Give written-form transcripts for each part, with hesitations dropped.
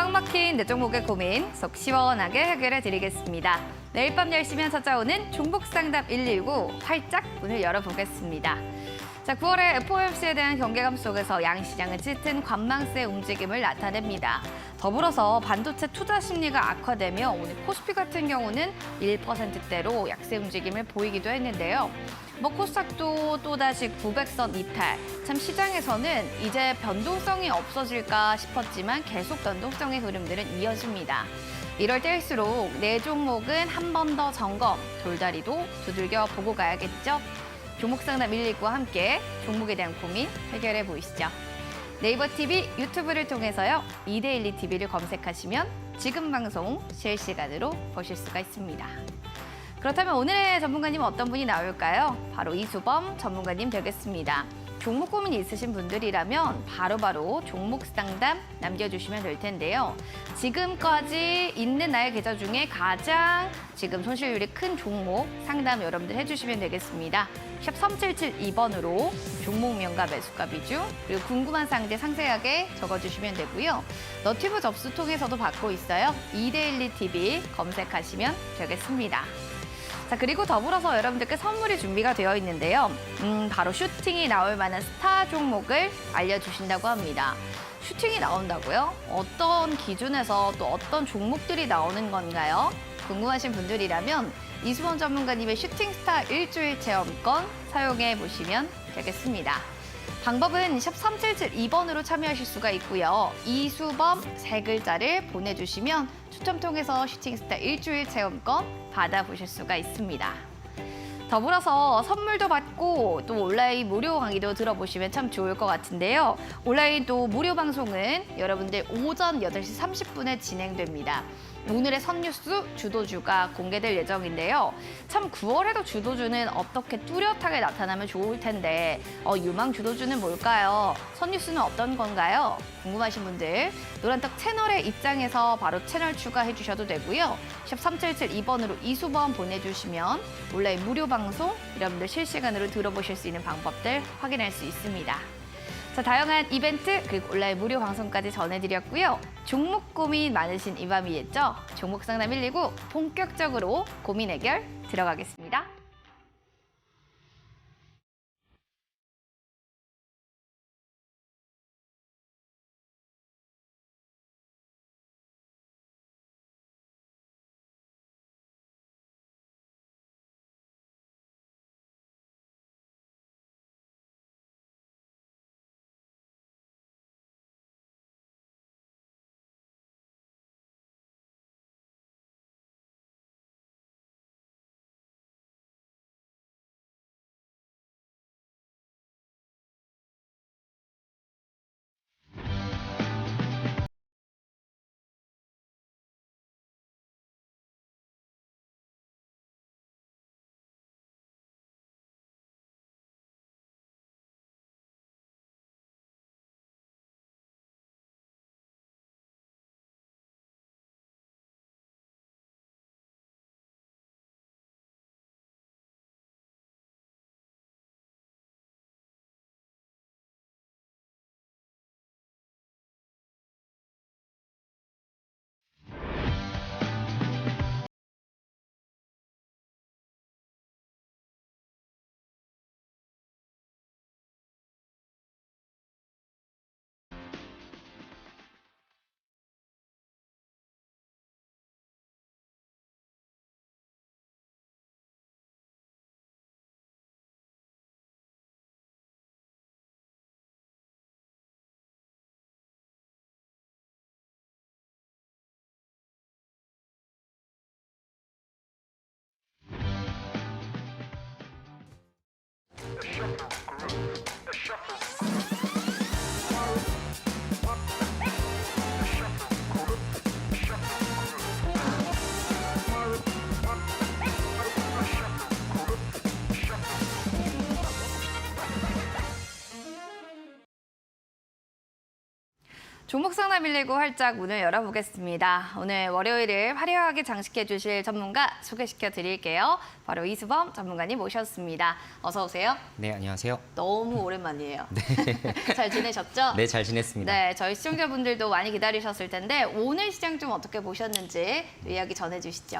꽉 막힌 내 종목의 고민 속 시원하게 해결해 드리겠습니다. 매일 밤 10시면 찾아오는 종목 상담 119 활짝 문을 열어보겠습니다. 자, 9월에 FOMC에 대한 경계감 속에서 양시장은 짙은 관망세의 움직임을 나타냅니다. 더불어서 반도체 투자 심리가 악화되며 오늘 코스피 같은 경우는 1%대로 약세 움직임을 보이기도 했는데요. 코스닥도 또다시 900선 이탈. 참 시장에서는 이제 변동성이 없어질까 싶었지만 계속 변동성의 흐름들은 이어집니다. 이럴 때일수록 내 종목은 한 번 더 점검, 돌다리도 두들겨 보고 가야겠죠? 종목 상담 119와 함께 종목에 대한 고민 해결해 보이시죠. 네이버 TV, 유튜브를 통해서요. 이데일리 TV를 검색하시면 지금 방송 실시간으로 보실 수가 있습니다. 그렇다면 오늘의 전문가님은 어떤 분이 나올까요? 바로 이수범 전문가님 되겠습니다. 종목 고민이 있으신 분들이라면 바로바로 종목 상담 남겨주시면 될 텐데요. 지금까지 있는 나의 계좌 중에 가장 지금 손실률이 큰 종목 상담 여러분들 해주시면 되겠습니다. 샵 3772번으로 종목명과 매수가 비중, 그리고 궁금한 사항들 상세하게 적어주시면 되고요. 너튜브 접수 통해서도 받고 있어요. 이데일리 TV 검색하시면 되겠습니다. 자, 그리고 더불어서 여러분들께 선물이 준비가 되어 있는데요. 바로 슈팅이 나올 만한 스타 종목을 알려주신다고 합니다. 슈팅이 나온다고요? 어떤 기준에서 또 어떤 종목들이 나오는 건가요? 궁금하신 분들이라면 이수범 전문가님의 슈팅 스타 일주일 체험권 사용해 보시면 되겠습니다. 방법은 샵 3772번으로 참여하실 수가 있고요. 이수범 세 글자를 보내주시면 추첨 통해서 슈팅스타 일주일 체험권 받아보실 수가 있습니다. 더불어서 선물도 받고 또 온라인 무료 강의도 들어보시면 참 좋을 것 같은데요. 온라인 또 무료 방송은 여러분들 오전 8시 30분에 진행됩니다. 오늘의 선뉴스 주도주가 공개될 예정인데요. 참 9월에도 주도주는 어떻게 뚜렷하게 나타나면 좋을 텐데 유망 주도주는 뭘까요? 선뉴스는 어떤 건가요? 궁금하신 분들 노란떡 채널의 입장에서 바로 채널 추가해 주셔도 되고요. 샵 3772번으로 이수번 보내주시면 온라인 무료 방송 여러분들 실시간으로 들어보실 수 있는 방법들 확인할 수 있습니다. 자, 다양한 이벤트 그리고 온라인 무료 방송까지 전해드렸고요. 종목 고민 많으신 이 밤이겠죠? 종목 상담 119 본격적으로 고민 해결 들어가겠습니다. 종목 상담 119 활짝 문을 열어보겠습니다. 오늘 월요일을 화려하게 장식해 주실 전문가 소개시켜 드릴게요. 바로 이수범 전문가님 모셨습니다. 어서 오세요. 네, 안녕하세요. 너무 오랜만이에요. 네. 잘 지내셨죠? 네, 잘 지냈습니다. 네, 저희 시청자분들도 많이 기다리셨을 텐데 오늘 시장 좀 어떻게 보셨는지 이야기 전해주시죠.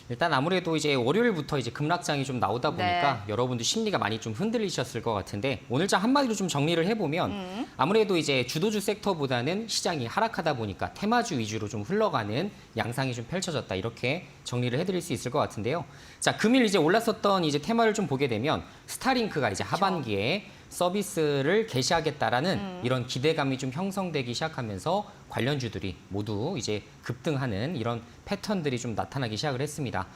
일단 아무래도 이제 월요일부터 이제 급락장이 좀 나오다 보니까 네. 여러분들 심리가 많이 좀 흔들리셨을 것 같은데 오늘 장 한마디로 좀 정리를 해보면 아무래도 이제 주도주 섹터보다는 시장이 하락하다 보니까 테마주 위주로 좀 흘러가는 양상이 좀 펼쳐졌다 이렇게 정리를 해드릴 수 있을 것 같은데요. 자, 금일 이제 올랐었던 이제 테마를 좀 보게 되면 스타링크가 이제 하반기에 서비스를 개시하겠다라는 이런 기대감이 좀 형성되기 시작하면서 관련주들이 모두 이제 급등하는 이런 패턴들이 좀 나타나기 시작을 했습니다.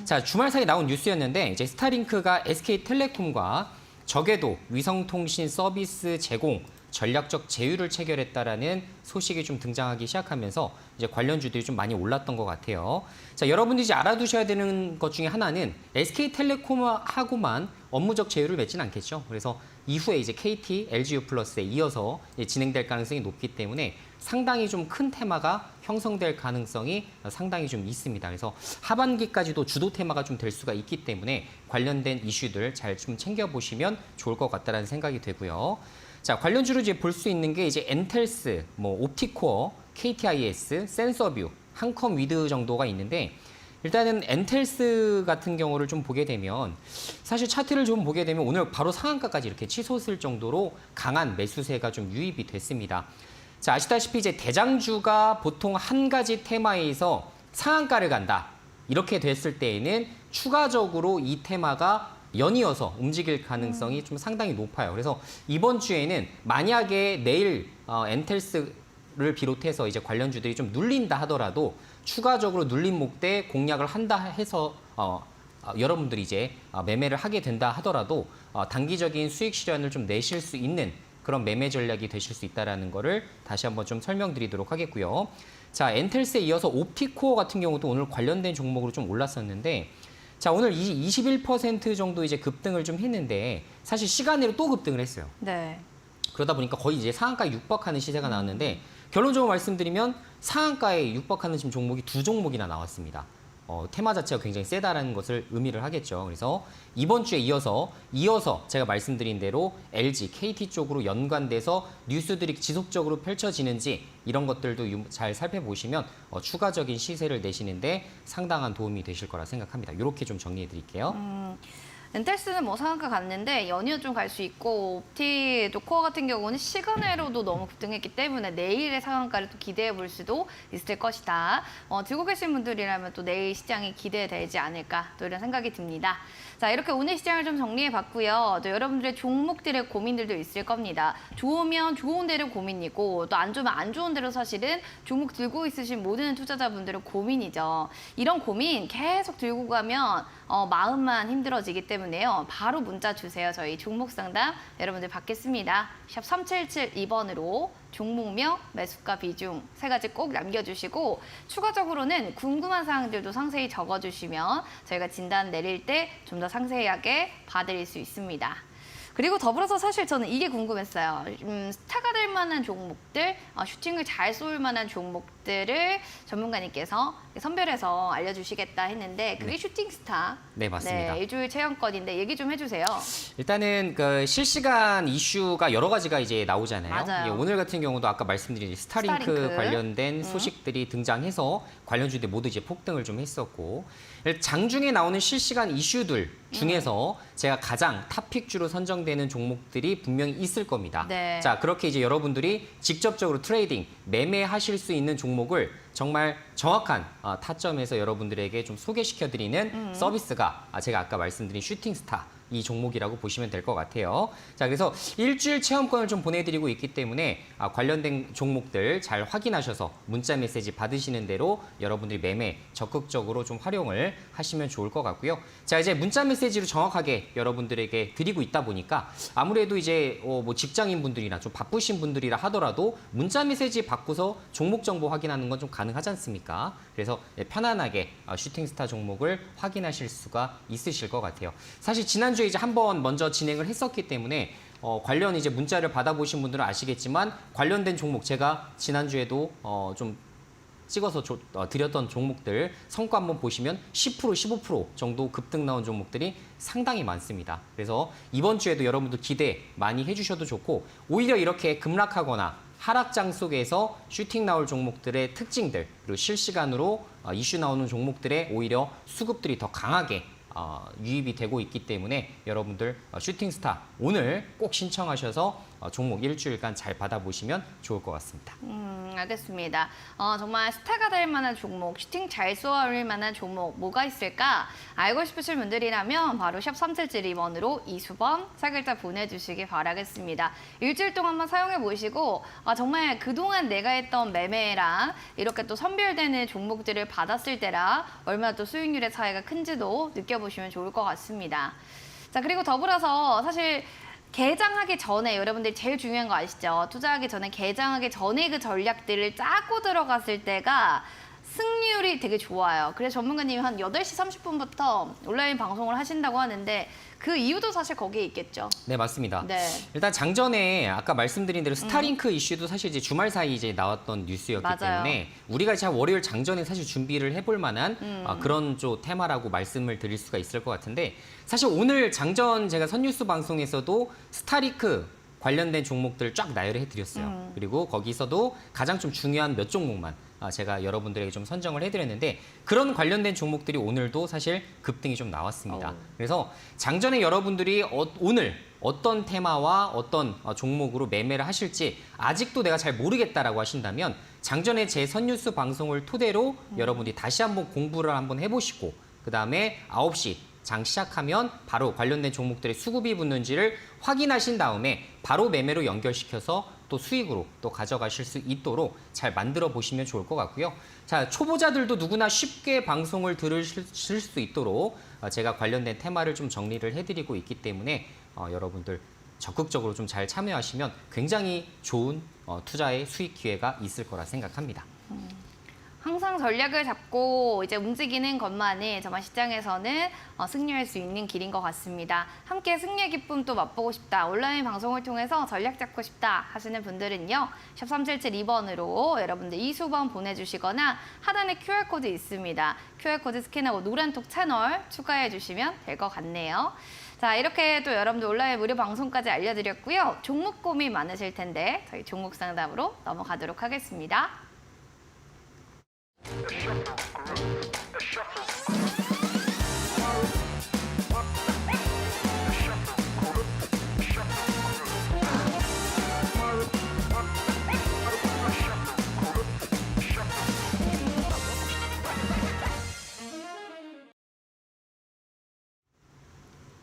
자, 주말 사이 나온 뉴스였는데 이제 스타링크가 SK텔레콤과 적외도 위성통신 서비스 제공 전략적 제휴를 체결했다라는 소식이 좀 등장하기 시작하면서 이제 관련주들이 좀 많이 올랐던 것 같아요. 자, 여러분들이 이제 알아두셔야 되는 것 중에 하나는 SK텔레콤하고만 업무적 제휴를 맺지는 않겠죠. 그래서 이후에 이제 KT, LGU+에 이어서 진행될 가능성이 높기 때문에 상당히 좀 큰 테마가 형성될 가능성이 상당히 좀 있습니다. 그래서 하반기까지도 주도 테마가 좀 될 수가 있기 때문에 관련된 이슈들 잘 좀 챙겨보시면 좋을 것 같다라는 생각이 되고요. 자, 관련주로 이제 볼 수 있는 게 이제 엔텔스, 뭐 옵티코어, KTIS, 센서뷰, 한컴위드 정도가 있는데 일단은 엔텔스 같은 경우를 좀 보게 되면 사실 차트를 좀 보게 되면 오늘 바로 상한가까지 이렇게 치솟을 정도로 강한 매수세가 좀 유입이 됐습니다. 자, 아시다시피 이제 대장주가 보통 한 가지 테마에서 상한가를 간다. 이렇게 됐을 때에는 추가적으로 이 테마가 연이어서 움직일 가능성이 좀 상당히 높아요. 그래서 이번 주에는 만약에 내일 엔텔스를 비롯해서 이제 관련주들이 좀 눌린다 하더라도 추가적으로 눌린 목대 공략을 한다 해서 여러분들이 이제 매매를 하게 된다 하더라도 단기적인 수익 실현을 좀 내실 수 있는 그런 매매 전략이 되실 수 있다는 거를 다시 한번 좀 설명드리도록 하겠고요. 자, 엔텔스에 이어서 옵티코어 같은 경우도 오늘 관련된 종목으로 좀 올랐었는데 자, 오늘 21% 정도 이제 급등을 좀 했는데 사실 시간으로 또 급등을 했어요. 네. 그러다 보니까 거의 이제 상한가에 육박하는 시세가 나왔는데 결론적으로 말씀드리면 상한가에 육박하는 지금 종목이 두 종목이나 나왔습니다. 테마 자체가 굉장히 세다라는 것을 의미를 하겠죠. 그래서 이번 주에 이어서 제가 말씀드린 대로 LG, KT 쪽으로 연관돼서 뉴스들이 지속적으로 펼쳐지는지 이런 것들도 잘 살펴보시면 추가적인 시세를 내시는데 상당한 도움이 되실 거라 생각합니다. 이렇게 좀 정리해 드릴게요. 엔텔스는 뭐 상한가 갔는데 연이어 좀 갈 수 있고 옵티도 코어 같은 경우는 시간외로도 너무 급등했기 때문에 내일의 상한가를 또 기대해 볼 수도 있을 것이다. 들고 계신 분들이라면 또 내일 시장이 기대되지 않을까 또 이런 생각이 듭니다. 자, 이렇게 오늘 시장을 좀 정리해 봤고요. 또 여러분들의 종목들의 고민들도 있을 겁니다. 좋으면 좋은 대로 고민이고 또 안 좋으면 안 좋은 대로 사실은 종목 들고 있으신 모든 투자자분들은 고민이죠. 이런 고민 계속 들고 가면 마음만 힘들어지기 때문에요. 바로 문자 주세요. 저희 종목 상담 여러분들 받겠습니다. 샵 3772번으로 종목명, 매수가 비중 세 가지 꼭 남겨주시고 추가적으로는 궁금한 사항들도 상세히 적어주시면 저희가 진단 내릴 때 좀 더 상세하게 봐드릴 수 있습니다. 그리고 더불어서 사실 저는 이게 궁금했어요. 스타가 될 만한 종목들, 슈팅을 잘 쏠 만한 종목들을 전문가님께서 선별해서 알려주시겠다 했는데 그게 네. 슈팅 스타. 네, 맞습니다. 네, 일주일 체험권인데 얘기 좀 해주세요. 일단은 그 실시간 이슈가 여러 가지가 이제 나오잖아요. 맞아요. 예, 오늘 같은 경우도 아까 말씀드린 스타링크 관련된 소식들이 등장해서 관련주들 모두 이제 폭등을 좀 했었고 장중에 나오는 실시간 이슈들 중에서 제가 가장 탑픽주로 선정되는 종목들이 분명히 있을 겁니다. 네. 자, 그렇게 이제 여러분들이 직접적으로 트레이딩, 매매하실 수 있는 종목을 정말 정확한 타점에서 여러분들에게 좀 소개시켜드리는 서비스가 제가 아까 말씀드린 슈팅스타 이 종목이라고 보시면 될 것 같아요. 자, 그래서 일주일 체험권을 좀 보내드리고 있기 때문에 관련된 종목들 잘 확인하셔서 문자 메시지 받으시는 대로 여러분들이 매매 적극적으로 좀 활용을 하시면 좋을 것 같고요. 자, 이제 문자 메시지로 정확하게 여러분들에게 드리고 있다 보니까 아무래도 이제 뭐 직장인 분들이나 좀 바쁘신 분들이라 하더라도 문자 메시지 받고서 종목 정보 확인하는 건 좀 가능하지 않습니까? 그래서 편안하게 슈팅스타 종목을 확인하실 수가 있으실 것 같아요. 사실 지난주에 이제 한번 먼저 진행을 했었기 때문에 관련 이제 문자를 받아보신 분들은 아시겠지만 관련된 종목 제가 지난주에도 좀 찍어서 드렸던 종목들 성과 한번 보시면 10%, 15% 정도 급등 나온 종목들이 상당히 많습니다. 그래서 이번 주에도 여러분들 기대 많이 해주셔도 좋고 오히려 이렇게 급락하거나 하락장 속에서 슈팅 나올 종목들의 특징들 그리고 실시간으로 이슈 나오는 종목들의 오히려 수급들이 더 강하게 유입이 되고 있기 때문에 여러분들 슈팅스타 오늘 꼭 신청하셔서 종목 일주일간 잘 받아보시면 좋을 것 같습니다. 알겠습니다. 정말 스타가 될 만한 종목, 슈팅 잘 쏘아올릴 만한 종목 뭐가 있을까? 알고 싶으신 분들이라면 바로 샵 3772번으로 이수번 세 글자 보내주시기 바라겠습니다. 일주일 동안 한번 사용해 보시고 정말 그동안 내가 했던 매매랑 이렇게 또 선별되는 종목들을 받았을 때랑 얼마나 또 수익률의 차이가 큰지도 느껴보시면 좋을 것 같습니다. 자, 그리고 더불어서 사실 개장하기 전에 여러분들이 제일 중요한 거 아시죠? 투자하기 전에 개장하기 전에 그 전략들을 짜고 들어갔을 때가 승률이 되게 좋아요. 그래서 전문가님이 한 8시 30분부터 온라인 방송을 하신다고 하는데 그 이유도 사실 거기에 있겠죠. 네, 맞습니다. 네. 일단 장전에 아까 말씀드린 대로 스타링크 이슈도 사실 이제 주말 사이 이제 나왔던 뉴스였기 맞아요. 때문에 우리가 이제 월요일 장전에 사실 준비를 해볼 만한 그런 좀 테마라고 말씀을 드릴 수가 있을 것 같은데 사실 오늘 장전 제가 선뉴스 방송에서도 스타링크 관련된 종목들 쫙 나열을 해드렸어요. 그리고 거기서도 가장 좀 중요한 몇 종목만 제가 여러분들에게 좀 선정을 해드렸는데 그런 관련된 종목들이 오늘도 사실 급등이 좀 나왔습니다. 그래서 장전에 여러분들이 오늘 어떤 테마와 어떤 종목으로 매매를 하실지 아직도 내가 잘 모르겠다라고 하신다면 장전에 제 선뉴스 방송을 토대로 여러분들이 다시 한번 공부를 한번 해보시고 그다음에 9시 장 시작하면 바로 관련된 종목들의 수급이 붙는지를 확인하신 다음에 바로 매매로 연결시켜서 또 수익으로 또 가져가실 수 있도록 잘 만들어 보시면 좋을 것 같고요. 자, 초보자들도 누구나 쉽게 방송을 들으실 수 있도록 제가 관련된 테마를 좀 정리를 해드리고 있기 때문에 여러분들 적극적으로 좀 잘 참여하시면 굉장히 좋은 투자의 수익 기회가 있을 거라 생각합니다. 항상 전략을 잡고 이제 움직이는 것만이 정말 시장에서는 승리할 수 있는 길인 것 같습니다. 함께 승리의 기쁨 또 맛보고 싶다. 온라인 방송을 통해서 전략 잡고 싶다 하시는 분들은요. 샵 3772번으로 여러분들 이수번 보내주시거나 하단에 QR코드 있습니다. QR코드 스캔하고 노란톡 채널 추가해 주시면 될 것 같네요. 자, 이렇게 또 여러분들 온라인 무료 방송까지 알려드렸고요. 종목 고민 많으실 텐데 저희 종목 상담으로 넘어가도록 하겠습니다.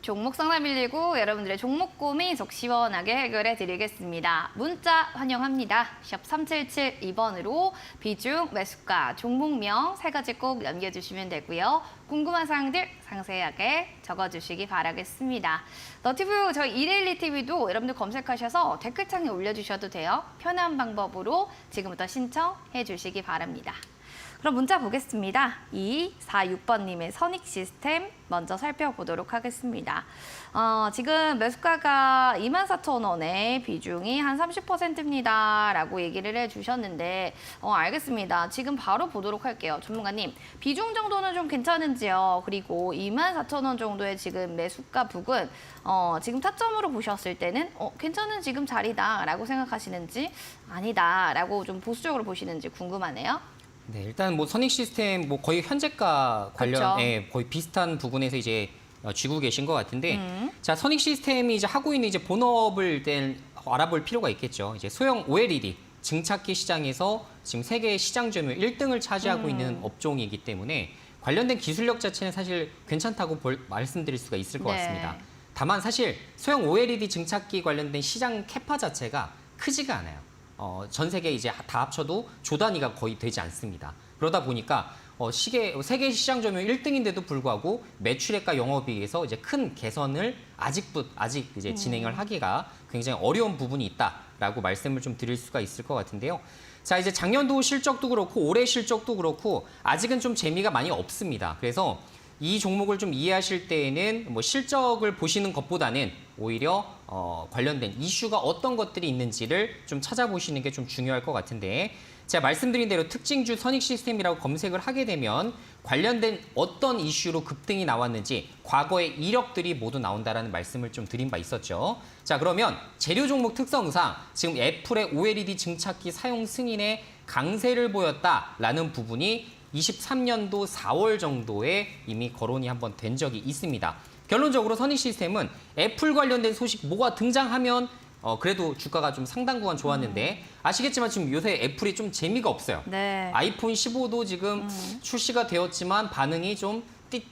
종목 상담 119 여러분들의 종목 고민 속 시원하게 해결해 드리겠습니다. 문자 환영합니다. 샵 3772번으로 비중, 매수가, 종목명 세 가지 꼭 남겨주시면 되고요. 궁금한 사항들 상세하게 적어주시기 바라겠습니다. 너티브 저희 이데일리 TV도 여러분들 검색하셔서 댓글창에 올려주셔도 돼요. 편한 방법으로 지금부터 신청해 주시기 바랍니다. 그럼 문자 보겠습니다. 2246번님의 선익 시스템 먼저 살펴보도록 하겠습니다. 지금 매수가가 24,000원에 비중이 한 30%입니다. 라고 얘기를 해주셨는데 알겠습니다. 지금 바로 보도록 할게요. 전문가님, 비중 정도는 좀 괜찮은지요? 그리고 24,000원 정도의 지금 매수가 부근 지금 타점으로 보셨을 때는 괜찮은 지금 자리다 라고 생각하시는지 아니다 라고 좀 보수적으로 보시는지 궁금하네요. 네, 일단 뭐 선익 시스템 뭐 거의 현재가 관련에 거의 비슷한 부분에서 이제 쥐고 계신 것 같은데, 자, 선익 시스템이 이제 하고 있는 이제 본업을 일단 알아볼 필요가 있겠죠. 이제 소형 OLED 증착기 시장에서 지금 세계 시장 점유율 1등을 차지하고 있는 업종이기 때문에 관련된 기술력 자체는 사실 괜찮다고 말씀드릴 수가 있을 것 같습니다. 다만 사실 소형 OLED 증착기 관련된 시장 캐파 자체가 크지가 않아요. 전 세계 이제 다 합쳐도 조 단위가 거의 되지 않습니다. 그러다 보니까 세계 시장 점유율 1등인데도 불구하고 매출액과 영업이익에서 이제 큰 개선을 아직 이제 진행을 하기가 굉장히 어려운 부분이 있다라고 말씀을 좀 드릴 수가 있을 것 같은데요. 자, 이제 작년도 실적도 그렇고 올해 실적도 그렇고 아직은 좀 재미가 많이 없습니다. 그래서 이 종목을 좀 이해하실 때에는 뭐 실적을 보시는 것보다는 오히려 관련된 이슈가 어떤 것들이 있는지를 좀 찾아보시는 게 좀 중요할 것 같은데 제가 말씀드린 대로 특징주 선익 시스템이라고 검색을 하게 되면 관련된 어떤 이슈로 급등이 나왔는지 과거의 이력들이 모두 나온다라는 말씀을 좀 드린 바 있었죠. 자, 그러면 재료 종목 특성상 지금 애플의 OLED 증착기 사용 승인에 강세를 보였다라는 부분이 23년도 4월 정도에 이미 거론이 한번 된 적이 있습니다. 결론적으로 선익 시스템은 애플 관련된 소식 뭐가 등장하면 그래도 주가가 좀 상당 구간 좋았는데 아시겠지만 지금 요새 애플이 좀 재미가 없어요. 네. 아이폰 15도 지금 출시가 되었지만 반응이 좀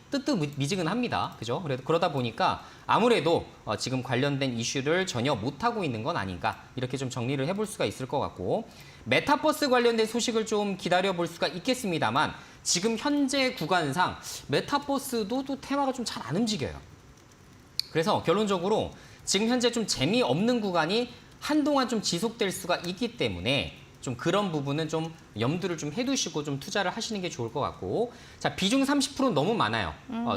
뜨뜻미지근합니다. 그죠? 그러다 보니까 아무래도 지금 관련된 이슈를 전혀 못하고 있는 건 아닌가 이렇게 좀 정리를 해볼 수가 있을 것 같고 메타버스 관련된 소식을 좀 기다려볼 수가 있겠습니다만 지금 현재 구간상 메타버스도 또 테마가 좀 잘 안 움직여요. 그래서 결론적으로 지금 현재 좀 재미없는 구간이 한동안 좀 지속될 수가 있기 때문에 좀 그런 부분은 좀 염두를 좀 해두시고 좀 투자를 하시는 게 좋을 것 같고 자 비중 30%는 너무 많아요.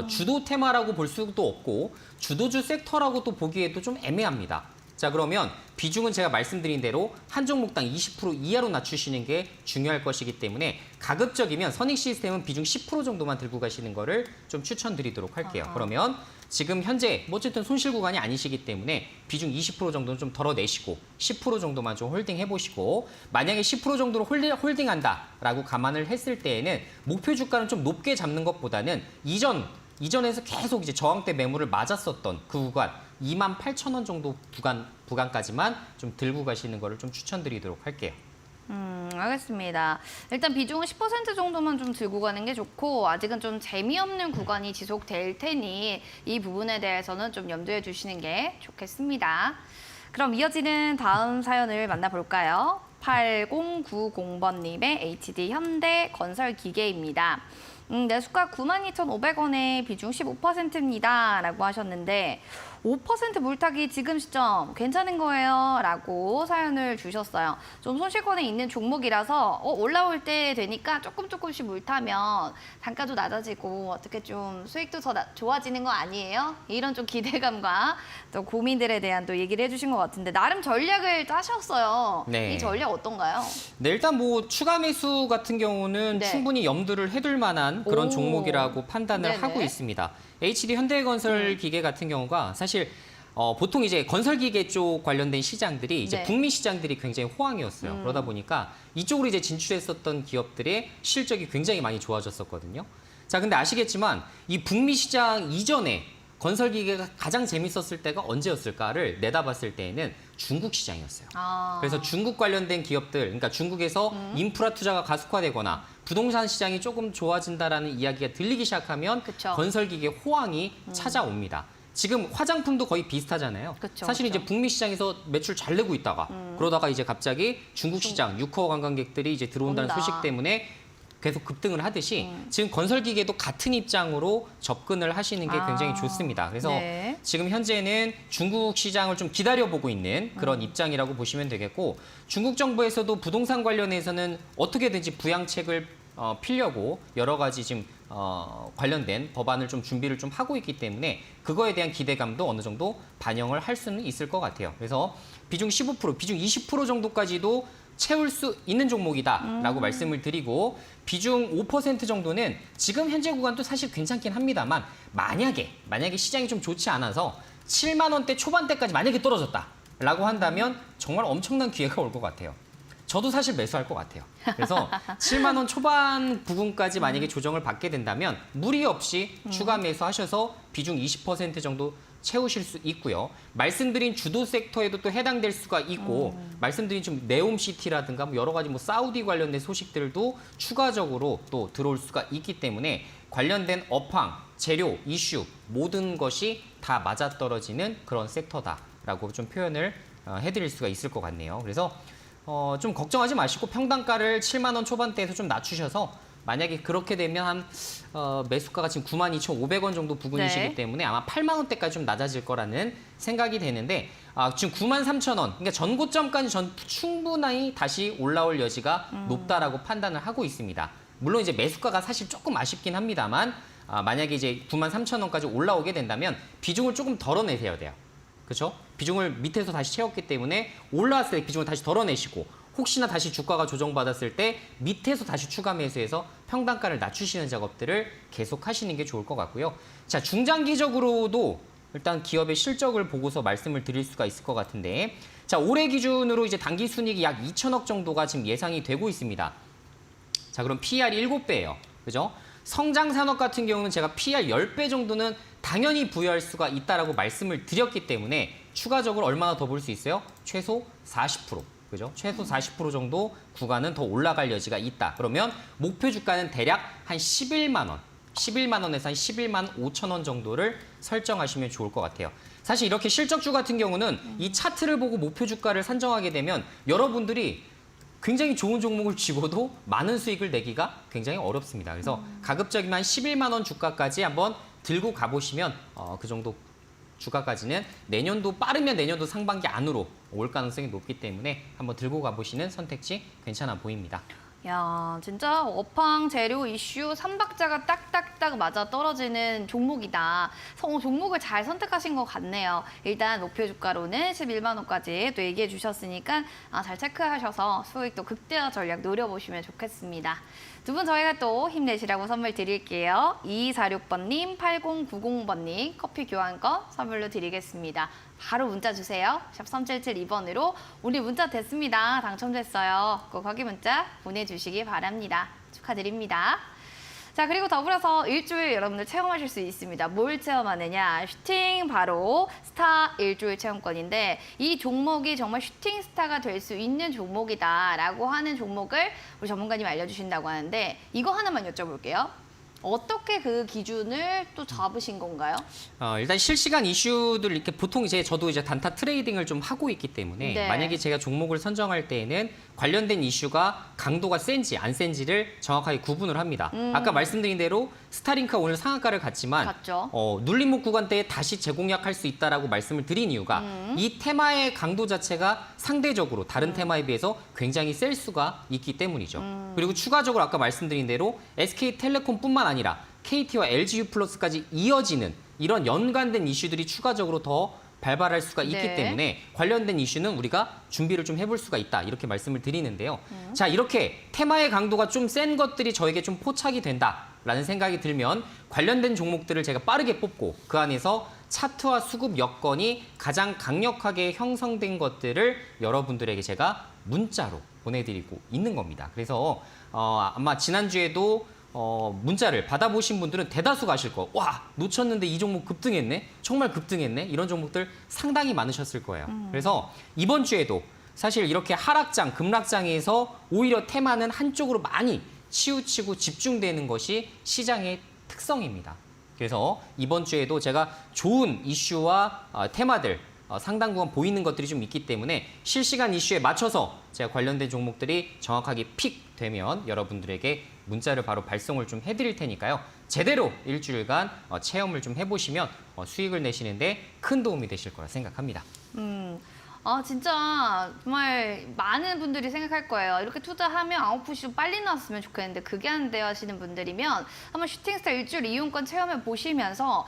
주도 테마라고 볼 수도 없고 주도주 섹터라고 또 보기에도 좀 애매합니다. 자 그러면 비중은 제가 말씀드린 대로 한 종목당 20% 이하로 낮추시는 게 중요할 것이기 때문에 가급적이면 선익 시스템은 비중 10% 정도만 들고 가시는 거를 좀 추천드리도록 할게요. 그러면 지금 현재 뭐 어쨌든 손실 구간이 아니시기 때문에 비중 20% 정도는 좀 덜어내시고 10% 정도만 좀 홀딩 해보시고 만약에 10% 정도로 홀딩한다라고 감안을 했을 때에는 목표 주가는 좀 높게 잡는 것보다는 이전에서 계속 이제 저항대 매물을 맞았었던 그 구간 28,000원 정도 구간까지만 좀 들고 가시는 거를 좀 추천드리도록 할게요. 알겠습니다. 일단 비중은 10% 정도만 좀 들고 가는 게 좋고 아직은 좀 재미없는 구간이 지속될 테니 이 부분에 대해서는 좀 염두에 두시는 게 좋겠습니다. 그럼 이어지는 다음 사연을 만나볼까요? 8090번님의 HD 현대 건설 기계입니다. 내수가 92,500원에 비중 15%입니다. 라고 하셨는데 5% 물타기 지금 시점 괜찮은 거예요? 라고 사연을 주셨어요. 좀 손실권에 있는 종목이라서 올라올 때 되니까 조금씩 물타면 단가도 낮아지고 어떻게 좀 수익도 더 좋아지는 거 아니에요? 이런 좀 기대감과 또 고민들에 대한 또 얘기를 해주신 것 같은데 나름 전략을 짜셨어요. 네. 이 전략 어떤가요? 네, 일단 뭐 추가 매수 같은 경우는 네. 충분히 염두를 해둘 만한 그런 오. 종목이라고 판단을 네네. 하고 있습니다. HD 현대건설 기계 같은 경우가 사실 보통 이제 건설기계 쪽 관련된 시장들이 이제 네. 북미 시장들이 굉장히 호황이었어요. 그러다 보니까 이쪽으로 이제 진출했었던 기업들의 실적이 굉장히 많이 좋아졌었거든요. 자, 근데 아시겠지만 이 북미 시장 이전에 건설기계가 가장 재밌었을 때가 언제였을까를 내다봤을 때에는 중국 시장이었어요. 그래서 중국 관련된 기업들, 그러니까 중국에서 인프라 투자가 가속화되거나 부동산 시장이 조금 좋아진다라는 이야기가 들리기 시작하면 그쵸. 건설기계 호황이 찾아옵니다. 지금 화장품도 거의 비슷하잖아요. 그쵸, 사실 그쵸. 이제 북미 시장에서 매출 잘 내고 있다가 그러다가 이제 갑자기 중국 시장 6호 관광객들이 이제 들어온다는 온다. 소식 때문에 계속 급등을 하듯이 지금 건설기계도 같은 입장으로 접근을 하시는 게 굉장히 좋습니다. 그래서 네. 지금 현재는 중국 시장을 좀 기다려보고 있는 그런 입장이라고 보시면 되겠고 중국 정부에서도 부동산 관련해서는 어떻게든지 부양책을 피려고 여러 가지 지금 관련된 법안을 좀 준비를 좀 하고 있기 때문에 그거에 대한 기대감도 어느 정도 반영을 할 수는 있을 것 같아요. 그래서 비중 15%, 비중 20% 정도까지도 채울 수 있는 종목이다라고 말씀을 드리고 비중 5% 정도는 지금 현재 구간도 사실 괜찮긴 합니다만 만약에 시장이 좀 좋지 않아서 7만 원대 초반대까지 만약에 떨어졌다라고 한다면 정말 엄청난 기회가 올 것 같아요. 저도 사실 매수할 것 같아요. 그래서 7만 원 초반 부분까지 만약에 조정을 받게 된다면 무리 없이 추가 매수하셔서 비중 20% 정도 채우실 수 있고요. 말씀드린 주도 섹터에도 또 해당될 수가 있고 말씀드린 좀 네옴시티라든가 뭐 여러 가지 뭐 사우디 관련된 소식들도 추가적으로 또 들어올 수가 있기 때문에 관련된 업황, 재료, 이슈 모든 것이 다 맞아떨어지는 그런 섹터다라고 좀 표현을 해드릴 수가 있을 것 같네요. 그래서 좀 걱정하지 마시고 평단가를 7만 원 초반대에서 좀 낮추셔서 만약에 그렇게 되면 한 매수가가 지금 92,500원 정도 부근이시기 네. 때문에 아마 8만 원대까지 좀 낮아질 거라는 생각이 되는데 지금 93,000원, 그러니까 전고점까지 충분히 다시 올라올 여지가 높다라고 판단을 하고 있습니다. 물론 이제 매수가가 사실 조금 아쉽긴 합니다만 만약에 이제 93,000원까지 올라오게 된다면 비중을 조금 덜어내셔야 돼요. 그렇죠? 비중을 밑에서 다시 채웠기 때문에 올라왔을 때 비중을 다시 덜어내시고 혹시나 다시 주가가 조정받았을 때 밑에서 다시 추가 매수해서 평단가를 낮추시는 작업들을 계속 하시는 게 좋을 것 같고요. 자, 중장기적으로도 일단 기업의 실적을 보고서 말씀을 드릴 수가 있을 것 같은데, 자, 올해 기준으로 이제 당기 순이익이 약 2천억 정도가 지금 예상이 되고 있습니다. 자, 그럼 PER이 7배예요. 그죠? 성장 산업 같은 경우는 제가 PER 10배 정도는 당연히 부여할 수가 있다라고 말씀을 드렸기 때문에 추가적으로 얼마나 더 볼 수 있어요? 최소 40%. 그죠? 최소 40% 정도 구간은 더 올라갈 여지가 있다. 그러면 목표 주가는 대략 한 11만 원. 11만 원에서 한 11만 5천 원 정도를 설정하시면 좋을 것 같아요. 사실 이렇게 실적주 같은 경우는 이 차트를 보고 목표 주가를 산정하게 되면 여러분들이 굉장히 좋은 종목을 쥐고도 많은 수익을 내기가 굉장히 어렵습니다. 그래서 가급적이면 한 11만 원 주가까지 한번 들고 가보시면 그 정도 주가까지는 내년도 빠르면 내년도 상반기 안으로 올 가능성이 높기 때문에 한번 들고 가보시는 선택지 괜찮아 보입니다. 야, 진짜 업황 재료 이슈 3박자가 딱딱딱 맞아 떨어지는 종목이다. 종목을 잘 선택하신 것 같네요. 일단 목표 주가로는 11만 원까지 또 얘기해 주셨으니까 잘 체크하셔서 수익도 극대화 전략 노려보시면 좋겠습니다. 두 분 저희가 또 힘내시라고 선물 드릴게요. 2246번님, 8090번님 커피 교환권 선물로 드리겠습니다. 바로 문자 주세요. 샵 3772번으로 우리 문자 됐습니다. 당첨됐어요. 꼭 확인 문자 보내주시기 바랍니다. 축하드립니다. 자, 그리고 더불어서 일주일 여러분들 체험하실 수 있습니다. 뭘 체험하느냐? 슈팅 바로 스타 일주일 체험권인데 이 종목이 정말 슈팅 스타가 될 수 있는 종목이다라고 하는 종목을 우리 전문가님 알려주신다고 하는데 이거 하나만 여쭤볼게요. 어떻게 그 기준을 또 잡으신 건가요? 일단 실시간 이슈들 이렇게 보통 이제 저도 이제 단타 트레이딩을 좀 하고 있기 때문에 네. 만약에 제가 종목을 선정할 때에는 관련된 이슈가 강도가 센지 안 센지를 정확하게 구분을 합니다. 아까 말씀드린 대로 스타링크가 오늘 상한가를 갔지만 갔죠. 눌림목 구간대에 다시 재공략할 수 있다라고 말씀을 드린 이유가 이 테마의 강도 자체가 상대적으로 다른 테마에 비해서 굉장히 셀 수가 있기 때문이죠. 그리고 추가적으로 아까 말씀드린 대로 SK텔레콤뿐만 아니라 KT와 LG유플러스까지 이어지는 이런 연관된 이슈들이 추가적으로 더 발발할 수가 있기 네. 때문에 관련된 이슈는 우리가 준비를 좀 해볼 수가 있다 이렇게 말씀을 드리는데요. 자, 이렇게 테마의 강도가 좀 센 것들이 저에게 좀 포착이 된다라는 생각이 들면 관련된 종목들을 제가 빠르게 뽑고 그 안에서 차트와 수급 여건이 가장 강력하게 형성된 것들을 여러분들에게 제가 문자로 보내드리고 있는 겁니다. 그래서 아마 지난주에도 문자를 받아보신 분들은 대다수가 아실 거. 와, 놓쳤는데 이 종목 급등했네? 정말 급등했네? 이런 종목들 상당히 많으셨을 거예요. 그래서 이번 주에도 사실 이렇게 하락장, 급락장에서 오히려 테마는 한쪽으로 많이 치우치고 집중되는 것이 시장의 특성입니다. 그래서 이번 주에도 제가 좋은 이슈와 테마들 상당 구간 보이는 것들이 좀 있기 때문에 실시간 이슈에 맞춰서 제가 관련된 종목들이 정확하게 픽 되면 여러분들에게 문자를 바로 발송을 좀 해드릴 테니까요. 제대로 일주일간 체험을 좀 해보시면 수익을 내시는데 큰 도움이 되실 거라 생각합니다. 진짜 정말 많은 분들이 생각할 거예요. 이렇게 투자하면 아웃풋이 좀 빨리 나왔으면 좋겠는데 그게 안 돼요 하시는 분들이면 한번 슈팅스타 일주일 이용권 체험해 보시면서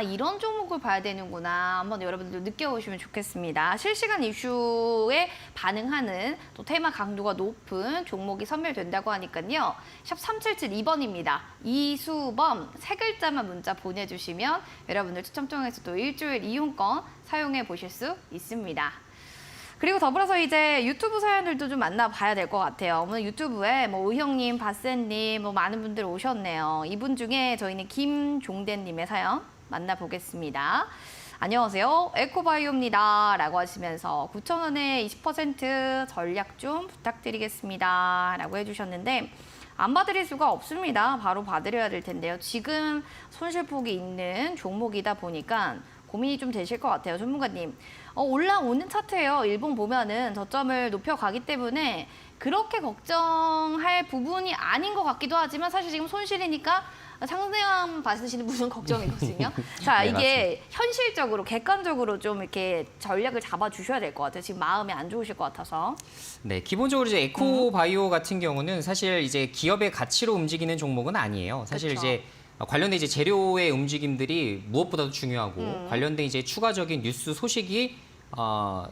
이런 종목을 봐야 되는구나 한번 여러분들 느껴보시면 좋겠습니다. 실시간 이슈에 반응하는 또 테마 강도가 높은 종목이 선별된다고 하니까요. 샵 3772번입니다. 이수범 세 글자만 문자 보내주시면 여러분들 추첨 통해서 또 일주일 이용권 사용해 보실 수 있습니다. 그리고 더불어서 이제 유튜브 사연들도 좀 만나봐야 될 것 같아요. 오늘 유튜브에 의형님, 바센님 많은 분들 오셨네요. 이분 중에 저희는 김종대님의 사연 만나보겠습니다. 안녕하세요. 에코바이오입니다. 라고 하시면서 9,000원에 20% 전략 좀 부탁드리겠습니다. 라고 해주셨는데 안 봐드릴 수가 없습니다. 바로 봐드려야 될 텐데요. 지금 손실폭이 있는 종목이다 보니까 고민이 좀 되실 것 같아요. 전문가님. 올라오는 차트예요. 일봉 보면은 저점을 높여가기 때문에 그렇게 걱정할 부분이 아닌 것 같기도 하지만 사실 지금 손실이니까 상세함 받으시는 분은 걱정이거든요. 자, 네, 이게 현실적으로, 객관적으로 좀 이렇게 전략을 잡아주셔야 될 것 같아요. 지금 마음이 안 좋으실 것 같아서. 네, 기본적으로 이제 에코바이오 같은 경우는 사실 이제 기업의 가치로 움직이는 종목은 아니에요. 사실 그쵸. 이제 관련된 이제 재료의 움직임들이 무엇보다도 중요하고 관련된 이제 추가적인 뉴스 소식이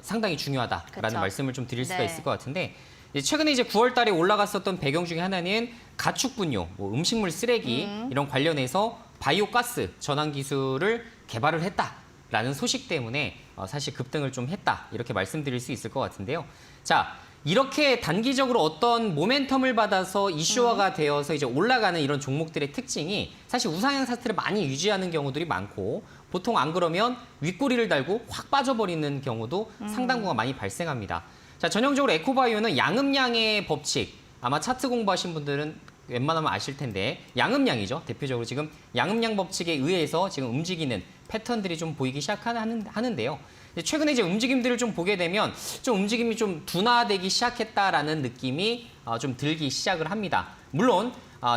상당히 중요하다라는 그쵸. 말씀을 좀 드릴 수가 네. 있을 것 같은데 최근에 이제 9월 달에 올라갔었던 배경 중에 하나는 가축 분뇨, 뭐 음식물 쓰레기 이런 관련해서 바이오 가스 전환 기술을 개발을 했다라는 소식 때문에 사실 급등을 좀 했다 이렇게 말씀드릴 수 있을 것 같은데요. 자, 이렇게 단기적으로 어떤 모멘텀을 받아서 이슈화가 되어서 이제 올라가는 이런 종목들의 특징이 사실 우상향 상태를 많이 유지하는 경우들이 많고 보통 안 그러면 윗꼬리를 달고 확 빠져버리는 경우도 상당 부분 많이 발생합니다. 자, 전형적으로 에코바이오는 양음양의 법칙, 아마 차트 공부하신 분들은 웬만하면 아실 텐데 양음양이죠. 대표적으로 지금 양음양 법칙에 의해서 지금 움직이는 패턴들이 좀 보이기 시작하는데요. 최근에 이제 움직임들을 좀 보게 되면 좀 움직임이 좀 둔화되기 시작했다라는 느낌이 좀 들기 시작을 합니다. 물론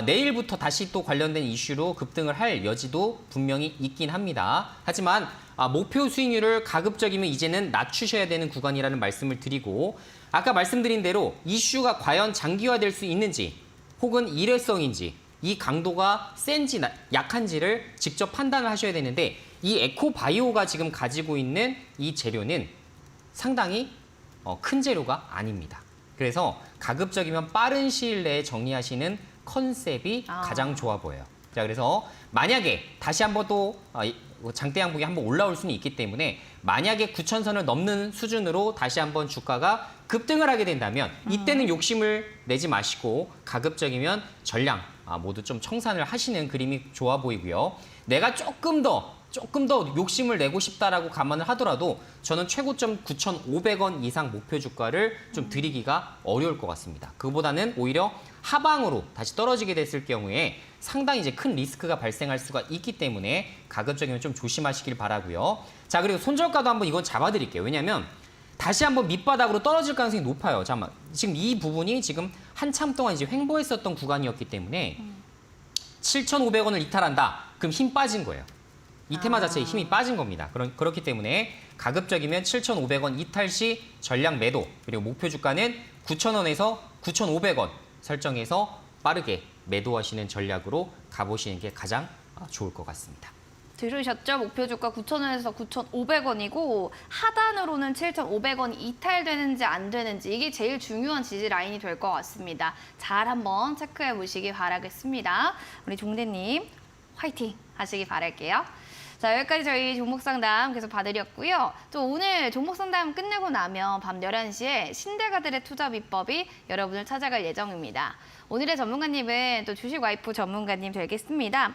내일부터 다시 또 관련된 이슈로 급등을 할 여지도 분명히 있긴 합니다. 하지만 목표 수익률을 가급적이면 이제는 낮추셔야 되는 구간이라는 말씀을 드리고 아까 말씀드린 대로 이슈가 과연 장기화될 수 있는지 혹은 일회성인지 이 강도가 센지 약한지를 직접 판단을 하셔야 되는데 이 에코바이오가 지금 가지고 있는 이 재료는 상당히 큰 재료가 아닙니다. 그래서 가급적이면 빠른 시일 내에 정리하시는 컨셉이 가장 좋아 보여요. 자, 그래서 만약에 다시 한번 또 장대 양봉이 한번 올라올 수는 있기 때문에 만약에 9,000선을 넘는 수준으로 다시 한번 주가가 급등을 하게 된다면 이때는 욕심을 내지 마시고 가급적이면 전량 모두 좀 청산을 하시는 그림이 좋아 보이고요. 내가 조금 더 욕심을 내고 싶다라고 감안을 하더라도 저는 최고점 9,500원 이상 목표 주가를 좀 드리기가 어려울 것 같습니다. 그보다는 오히려 하방으로 다시 떨어지게 됐을 경우에 상당히 이제 큰 리스크가 발생할 수가 있기 때문에 가급적이면 좀 조심하시길 바라고요. 자, 그리고 손절가도 한번 이건 잡아드릴게요. 왜냐하면 다시 한번 밑바닥으로 떨어질 가능성이 높아요. 잠깐만, 지금 이 부분이 지금 한참 동안 이제 횡보했었던 구간이었기 때문에 7,500원을 이탈한다. 그럼 힘 빠진 거예요. 이 테마 자체에 힘이 빠진 겁니다. 그렇기 때문에 가급적이면 7,500원 이탈 시 전량 매도, 그리고 목표 주가는 9,000원에서 9,500원 설정해서 빠르게 매도하시는 전략으로 가보시는 게 가장 좋을 것 같습니다. 들으셨죠? 목표 주가 9,000원에서 9,500원이고 하단으로는 7,500원이 이탈되는지 안 되는지 이게 제일 중요한 지지 라인이 될 것 같습니다. 잘 한번 체크해 보시기 바라겠습니다. 우리 종대님 화이팅 하시기 바랄게요. 자, 여기까지 저희 종목 상담 계속 봐드렸고요. 또 오늘 종목 상담 끝내고 나면 밤 11시에 신대가들의 투자 비법이 여러분을 찾아갈 예정입니다. 오늘의 전문가님은 또 주식 와이프 전문가님 되겠습니다.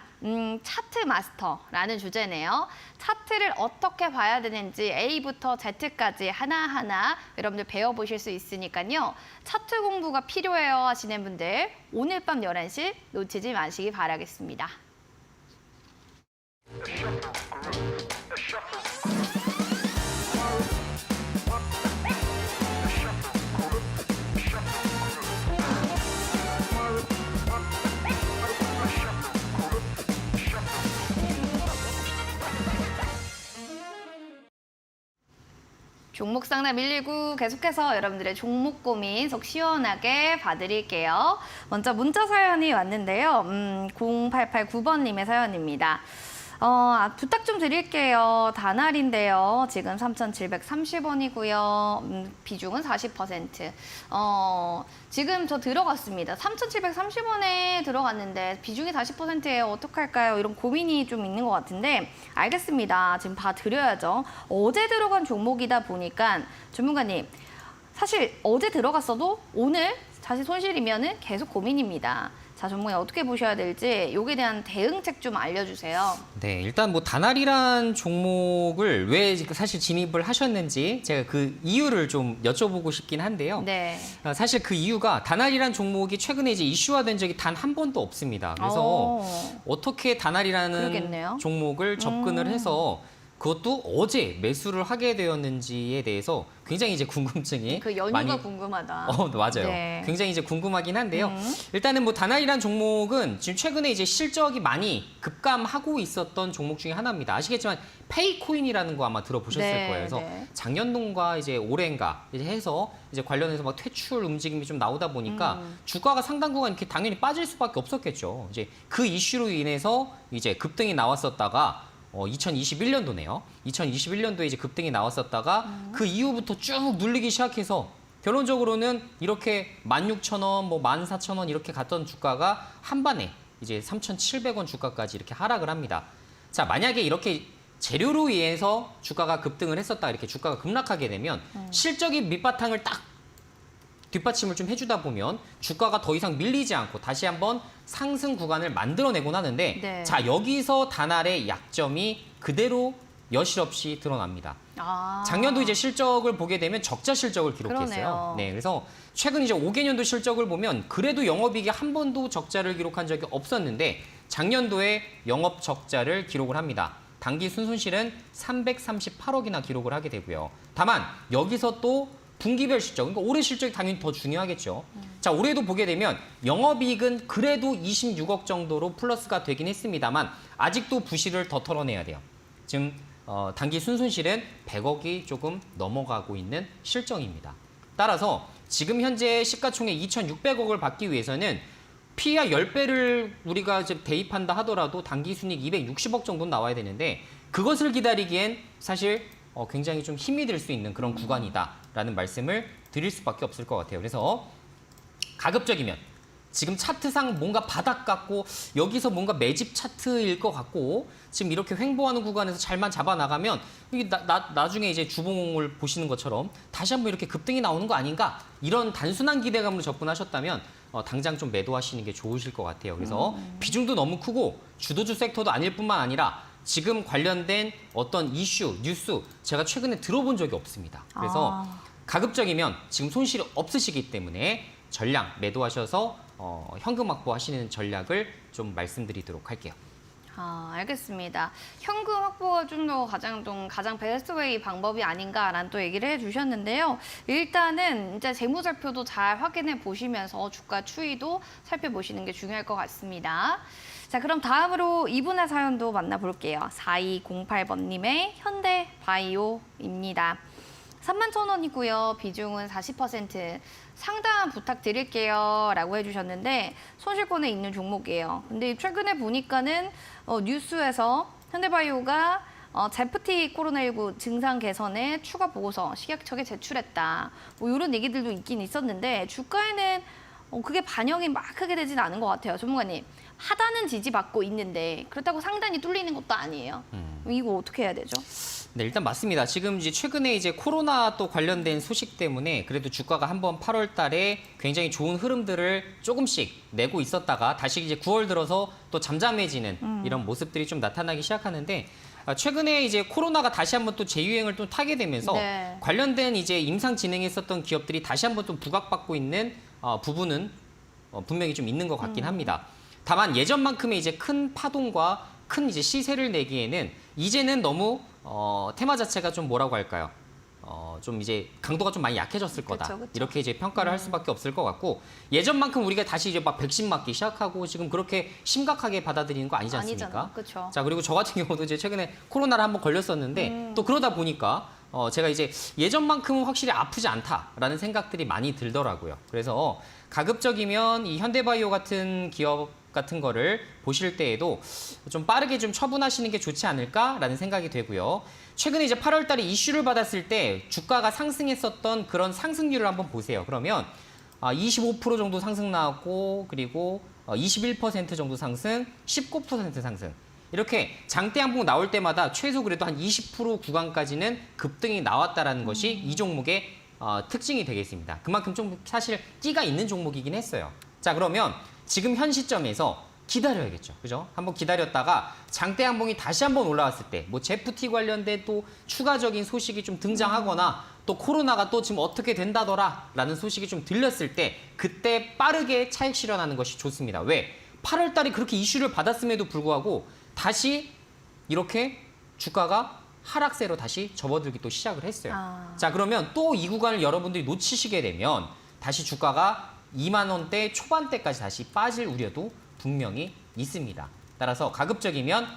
차트 마스터라는 주제네요. 차트를 어떻게 봐야 되는지 A부터 Z까지 하나하나 여러분들 배워보실 수 있으니까요. 차트 공부가 필요해요 하시는 분들 오늘 밤 11시 놓치지 마시기 바라겠습니다. 종목 상담 119 계속해서 여러분들의 종목 고민 속 시원하게 봐드릴게요. 먼저 문자 사연이 왔는데요. 0889번님의 사연입니다. 부탁 좀 드릴게요. 다날인데요. 지금 3,730원이고요. 비중은 40%. 지금 저 들어갔습니다. 3,730원에 들어갔는데 비중이 40%예요. 어떡할까요? 이런 고민이 좀 있는 것 같은데 알겠습니다. 지금 봐드려야죠. 어제 들어간 종목이다 보니까 전문가님 사실 어제 들어갔어도 오늘 다시 손실이면은 계속 고민입니다. 자, 전문가님 어떻게 보셔야 될지 여기에 대한 대응책 좀 알려주세요. 네, 일단 뭐 다날이란 종목을 왜 사실 진입을 하셨는지 제가 그 이유를 좀 여쭤보고 싶긴 한데요. 네. 사실 그 이유가 다날이란 종목이 최근에 이제 이슈화된 적이 단 한 번도 없습니다. 그래서 어떻게 다날이라는 그러겠네요. 종목을 접근을 해서 그것도 어제 매수를 하게 되었는지에 대해서 굉장히 이제 궁금증이 그 연유가 많이 궁금하다. 맞아요. 네. 굉장히 이제 궁금하긴 한데요. 일단은 뭐 다나이란 종목은 지금 최근에 이제 실적이 많이 급감하고 있었던 종목 중에 하나입니다. 아시겠지만 페이코인이라는 거 아마 들어보셨을 네, 거예요. 그래서 네. 작년동과 이제 올해인가 이제 해서 이제 관련해서 막 퇴출 움직임이 좀 나오다 보니까 주가가 상당 구간 이렇게 당연히 빠질 수밖에 없었겠죠. 이제 그 이슈로 인해서 이제 급등이 나왔었다가 2021년도네요. 2021년도에 이제 급등이 나왔었다가 그 이후부터 쭉 눌리기 시작해서 결론적으로는 이렇게 16,000원, 뭐 14,000원 이렇게 갔던 주가가 한 반에 이제 3,700원 주가까지 이렇게 하락을 합니다. 자, 만약에 이렇게 재료로 인해서 주가가 급등을 했었다 이렇게 주가가 급락하게 되면 실적인 밑바탕을 딱 뒷받침을 좀 해주다 보면 주가가 더 이상 밀리지 않고 다시 한번 상승 구간을 만들어내곤 하는데 네. 자, 여기서 다날의 약점이 그대로 여실없이 드러납니다. 아. 작년도 이제 실적을 보게 되면 적자 실적을 기록했어요. 그러네요. 네, 그래서 최근 이제 5개년도 실적을 보면 그래도 영업이익이 한 번도 적자를 기록한 적이 없었는데 작년도에 영업 적자를 기록을 합니다. 당기 순손실은 338억이나 기록을 하게 되고요. 다만 여기서 또 분기별 실적, 그러니까 올해 실적이 당연히 더 중요하겠죠. 자, 올해도 보게 되면 영업이익은 그래도 26억 정도로 플러스가 되긴 했습니다만 아직도 부실을 더 털어내야 돼요. 지금 단기 순손실은 100억이 조금 넘어가고 있는 실정입니다. 따라서 지금 현재 시가총액 2,600억을 받기 위해서는 PER 10배를 우리가 이제 대입한다 하더라도 단기 순이익 260억 정도는 나와야 되는데 그것을 기다리기엔 사실 굉장히 좀 힘이 들 수 있는 그런 구간이다라는 말씀을 드릴 수밖에 없을 것 같아요. 그래서 가급적이면 지금 차트상 뭔가 바닥 같고 여기서 뭔가 매집 차트일 것 같고 지금 이렇게 횡보하는 구간에서 잘만 잡아나가면 이게 나중에 이제 주봉을 보시는 것처럼 다시 한번 이렇게 급등이 나오는 거 아닌가 이런 단순한 기대감으로 접근하셨다면 당장 좀 매도하시는 게 좋으실 것 같아요. 그래서 비중도 너무 크고 주도주 섹터도 아닐 뿐만 아니라 지금 관련된 어떤 이슈, 뉴스 제가 최근에 들어본 적이 없습니다. 그래서 가급적이면 지금 손실이 없으시기 때문에 전량 매도하셔서 현금 확보하시는 전략을 좀 말씀드리도록 할게요. 아, 알겠습니다. 현금 확보가 좀 더 가장 베스트웨이 방법이 아닌가라는 또 얘기를 해주셨는데요. 일단은 이제 재무제표도 잘 확인해 보시면서 주가 추이도 살펴보시는 게 중요할 것 같습니다. 자, 그럼 다음으로 이분의 사연도 만나볼게요. 4208번님의 현대바이오입니다. 31,000원이고요. 비중은 40%. 상담 부탁드릴게요. 라고 해주셨는데 손실권에 있는 종목이에요. 근데 최근에 보니까는 뉴스에서 현대바이오가 제프티 코로나19 증상 개선에 추가 보고서 식약청에 제출했다. 뭐 이런 얘기들도 있긴 있었는데 주가에는 그게 반영이 막 크게 되진 않은 것 같아요. 전문가님. 하단은 지지받고 있는데 그렇다고 상단이 뚫리는 것도 아니에요. 이거 어떻게 해야 되죠? 네, 일단 맞습니다. 지금 이제 최근에 이제 코로나 또 관련된 소식 때문에 그래도 주가가 한번 8월 달에 굉장히 좋은 흐름들을 조금씩 내고 있었다가 다시 이제 9월 들어서 또 잠잠해지는 이런 모습들이 좀 나타나기 시작하는데 최근에 이제 코로나가 다시 한번 또 재유행을 또 타게 되면서 네. 관련된 이제 임상 진행했었던 기업들이 다시 한번 좀 부각받고 있는 부분은 분명히 좀 있는 것 같긴 합니다. 다만 예전만큼의 이제 큰 파동과 큰 이제 시세를 내기에는 이제는 너무 테마 자체가 좀 뭐라고 할까요? 좀 이제 강도가 좀 많이 약해졌을 거다. 그쵸, 그쵸. 이렇게 이제 평가를 할 수밖에 없을 것 같고 예전만큼 우리가 다시 이제 막 백신 맞기 시작하고 지금 그렇게 심각하게 받아들이는 거 아니지 않습니까? 아니잖아. 그렇죠. 자, 그리고 저 같은 경우도 이제 최근에 코로나를 한번 걸렸었는데 또 그러다 보니까 제가 이제 예전만큼은 확실히 아프지 않다라는 생각들이 많이 들더라고요. 그래서 가급적이면 이 현대바이오 같은 기업 같은 거를 보실 때에도 좀 빠르게 좀 처분하시는 게 좋지 않을까라는 생각이 되고요. 최근에 이제 8월 달에 이슈를 받았을 때 주가가 상승했었던 그런 상승률을 한번 보세요. 그러면 25% 정도 상승 나왔고 그리고 21% 정도 상승, 19% 상승. 이렇게 장대 항복 나올 때마다 최소 그래도 한 20% 구간까지는 급등이 나왔다라는 것이 이 종목의 특징이 되겠습니다. 그만큼 좀 사실 끼가 있는 종목이긴 했어요. 자, 그러면 지금 현 시점에서 기다려야겠죠. 그죠? 한번 기다렸다가 장대 항봉이 다시 한번 올라왔을 때 뭐 제프티 관련된 또 추가적인 소식이 좀 등장하거나 또 코로나가 또 지금 어떻게 된다더라 라는 소식이 좀 들렸을 때 그때 빠르게 차익 실현하는 것이 좋습니다. 왜? 8월 달에 그렇게 이슈를 받았음에도 불구하고 다시 이렇게 주가가 하락세로 다시 접어들기 또 시작을 했어요. 아. 자, 그러면 또 이 구간을 여러분들이 놓치시게 되면 다시 주가가 2만 원대 초반대까지 다시 빠질 우려도 분명히 있습니다. 따라서 가급적이면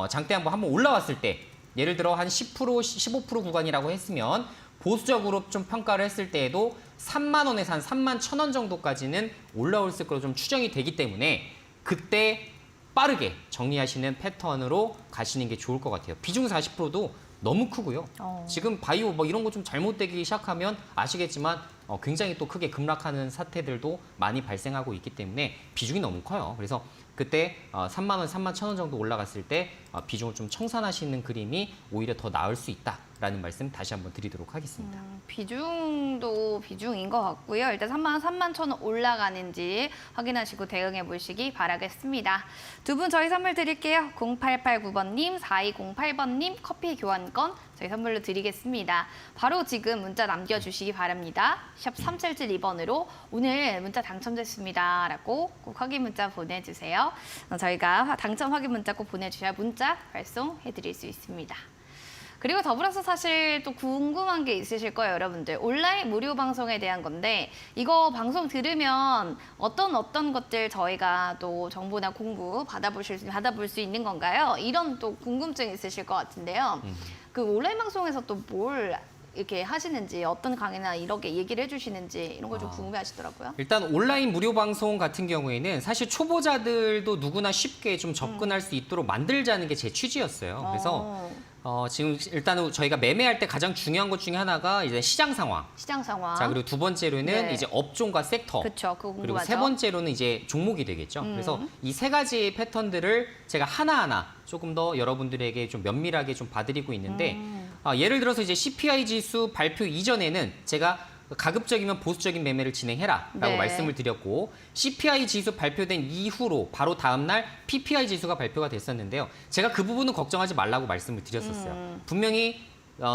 장대 한번 올라왔을 때 예를 들어 한 10%, 15% 구간이라고 했으면 보수적으로 좀 평가를 했을 때에도 3만 원에서 한 3만 1천 원 정도까지는 올라올 것으로 좀 추정이 되기 때문에 그때 빠르게 정리하시는 패턴으로 가시는 게 좋을 것 같아요. 비중 40%도 너무 크고요. 지금 바이오 뭐 이런 거 좀 잘못되기 시작하면 아시겠지만 굉장히 또 크게 급락하는 사태들도 많이 발생하고 있기 때문에 비중이 너무 커요. 그래서 그때 3만 원, 3만 1천 원 정도 올라갔을 때 비중을 좀 청산하시는 그림이 오히려 더 나을 수 있다라는 말씀 다시 한번 드리도록 하겠습니다. 비중도 비중인 것 같고요. 일단 3만 원, 3만 1천 원 올라가는지 확인하시고 대응해 보시기 바라겠습니다. 두 분 저희 선물 드릴게요. 0889번님, 4208번님 커피 교환권 저희 선물로 드리겠습니다. 바로 지금 문자 남겨주시기 바랍니다. 샵 3772번으로 오늘 문자 당첨됐습니다. 라고 꼭 확인 문자 보내주세요. 저희가 당첨 확인 문자 꼭 보내주셔야 문자 발송해드릴 수 있습니다. 그리고 더불어서 사실 또 궁금한 게 있으실 거예요, 여러분들. 온라인 무료 방송에 대한 건데 이거 방송 들으면 어떤 것들 저희가 또 정보나 공부 받아볼 수 있는 건가요? 이런 또 궁금증이 있으실 것 같은데요. 그 온라인 방송에서 또 뭘 이렇게 하시는지 어떤 강의나 이렇게 얘기를 해주시는지 이런 걸 좀 궁금해하시더라고요. 일단 온라인 무료 방송 같은 경우에는 사실 초보자들도 누구나 쉽게 좀 접근할 수 있도록 만들자는 게 제 취지였어요. 그래서 지금 일단은 저희가 매매할 때 가장 중요한 것 중에 하나가 이제 시장 상황. 시장 상황. 자, 그리고 두 번째로는 네. 이제 업종과 섹터. 그쵸, 그거 궁금하죠. 그리고 세 번째로는 이제 종목이 되겠죠. 그래서 이 세 가지 패턴들을 제가 하나하나 조금 더 여러분들에게 좀 면밀하게 좀 봐드리고 있는데 예를 들어서 이제 CPI 지수 발표 이전에는 제가 가급적이면 보수적인 매매를 진행해라라고 네. 말씀을 드렸고 CPI 지수 발표된 이후로 바로 다음 날 PPI 지수가 발표가 됐었는데요. 제가 그 부분은 걱정하지 말라고 말씀을 드렸었어요. 분명히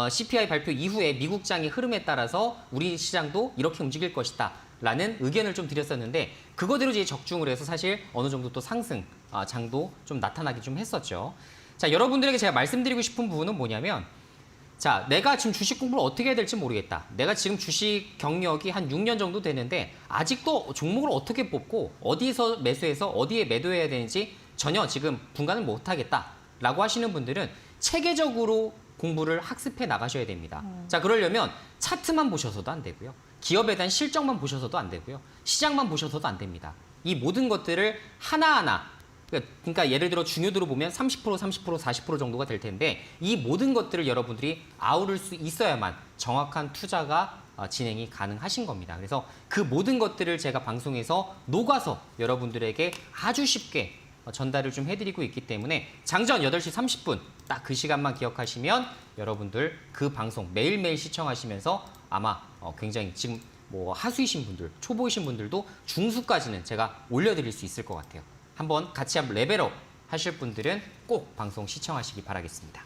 CPI 발표 이후에 미국장의 흐름에 따라서 우리 시장도 이렇게 움직일 것이다. 라는 의견을 좀 드렸었는데 그거대로 이제 적중을 해서 사실 어느 정도 또 상승 장도 좀 나타나기 좀 했었죠. 자, 여러분들에게 제가 말씀드리고 싶은 부분은 뭐냐면 자, 내가 지금 주식 공부를 어떻게 해야 될지 모르겠다. 내가 지금 주식 경력이 한 6년 정도 되는데 아직도 종목을 어떻게 뽑고 어디서 매수해서 어디에 매도해야 되는지 전혀 지금 분간을 못하겠다라고 하시는 분들은 체계적으로 공부를 학습해 나가셔야 됩니다. 자, 그러려면 차트만 보셔서도 안 되고요. 기업에 대한 실적만 보셔서도 안 되고요. 시장만 보셔서도 안 됩니다. 이 모든 것들을 하나하나 그러니까 예를 들어 중요도로 보면 30%, 30%, 40% 정도가 될 텐데 이 모든 것들을 여러분들이 아우를 수 있어야만 정확한 투자가 진행이 가능하신 겁니다. 그래서 그 모든 것들을 제가 방송에서 녹아서 여러분들에게 아주 쉽게 전달을 좀 해드리고 있기 때문에 장전 8시 30분 딱 그 시간만 기억하시면 여러분들 그 방송 매일매일 시청하시면서 아마 굉장히 지금 뭐 하수이신 분들, 초보이신 분들도 중수까지는 제가 올려드릴 수 있을 것 같아요. 한번 같이 한번 레벨업 하실 분들은 꼭 방송 시청하시기 바라겠습니다.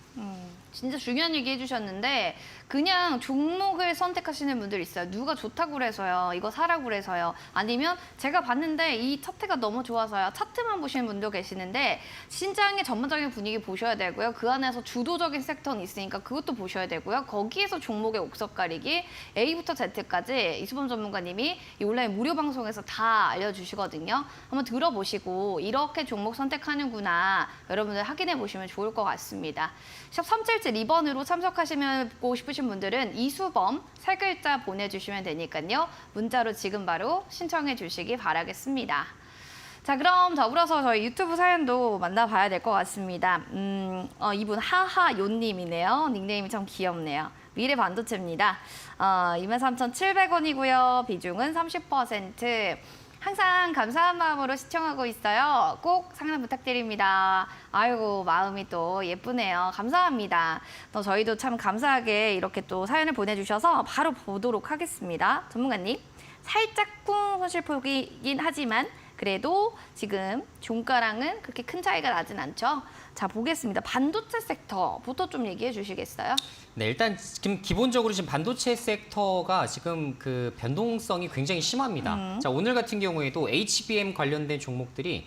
진짜 중요한 얘기 해주셨는데 그냥 종목을 선택하시는 분들 있어요. 누가 좋다고 그래서요. 이거 사라고 그래서요. 아니면 제가 봤는데 이 차트가 너무 좋아서요. 차트만 보시는 분도 계시는데 시장의 전반적인 분위기 보셔야 되고요. 그 안에서 주도적인 섹터는 있으니까 그것도 보셔야 되고요. 거기에서 종목의 옥석 가리기 A부터 Z까지 이수범 전문가님이 이 온라인 무료 방송에서 다 알려주시거든요. 한번 들어보시고 이렇게 종목 선택하는구나 여러분들 확인해 보시면 좋을 것 같습니다. 샵 3772번으로 참석하시고 싶으신 분들은 이수범 세 글자 보내주시면 되니까요. 문자로 지금 바로 신청해 주시기 바라겠습니다. 자, 그럼 더불어서 저희 유튜브 사연도 만나봐야 될 것 같습니다. 이분 하하요님이네요. 닉네임이 참 귀엽네요. 미래 반도체입니다. 23,700원이고요. 비중은 30%. 항상 감사한 마음으로 시청하고 있어요. 꼭 상담 부탁드립니다. 아이고, 마음이 또 예쁘네요. 감사합니다. 또 저희도 참 감사하게 이렇게 또 사연을 보내주셔서 바로 보도록 하겠습니다. 전문가님, 살짝 쿵 손실폭이긴 하지만 그래도 지금 종가랑은 그렇게 큰 차이가 나진 않죠. 자, 보겠습니다. 반도체 섹터부터 좀 얘기해 주시겠어요? 네, 일단 지금 기본적으로 지금 반도체 섹터가 지금 그 변동성이 굉장히 심합니다. 자, 오늘 같은 경우에도 HBM 관련된 종목들이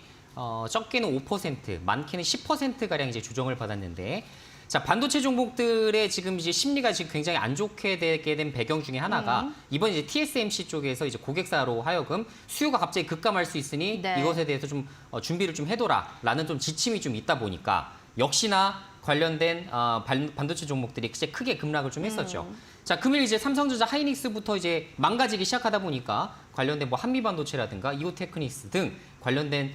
적게는 5%, 많게는 10%가량 이제 조정을 받았는데 자, 반도체 종목들의 지금 이제 심리가 지금 굉장히 안 좋게 되게 된 배경 중에 하나가 이번 이제 TSMC 쪽에서 이제 고객사로 하여금 수요가 갑자기 급감할 수 있으니 네. 이것에 대해서 좀 준비를 좀 해둬라라는 좀 지침이 좀 있다 보니까 역시나 관련된 반도체 종목들이 이제 크게 급락을 좀 했었죠. 자, 금일 이제 삼성전자 하이닉스부터 이제 망가지기 시작하다 보니까 관련된 뭐 한미반도체라든가 이오테크닉스 등 관련된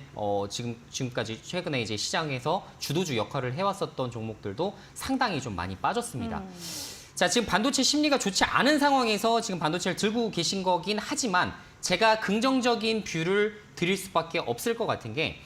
지금까지 최근에 이제 시장에서 주도주 역할을 해왔었던 종목들도 상당히 좀 많이 빠졌습니다. 자, 지금 반도체 심리가 좋지 않은 상황에서 지금 반도체를 들고 계신 거긴 하지만 제가 긍정적인 뷰를 드릴 수밖에 없을 것 같은 게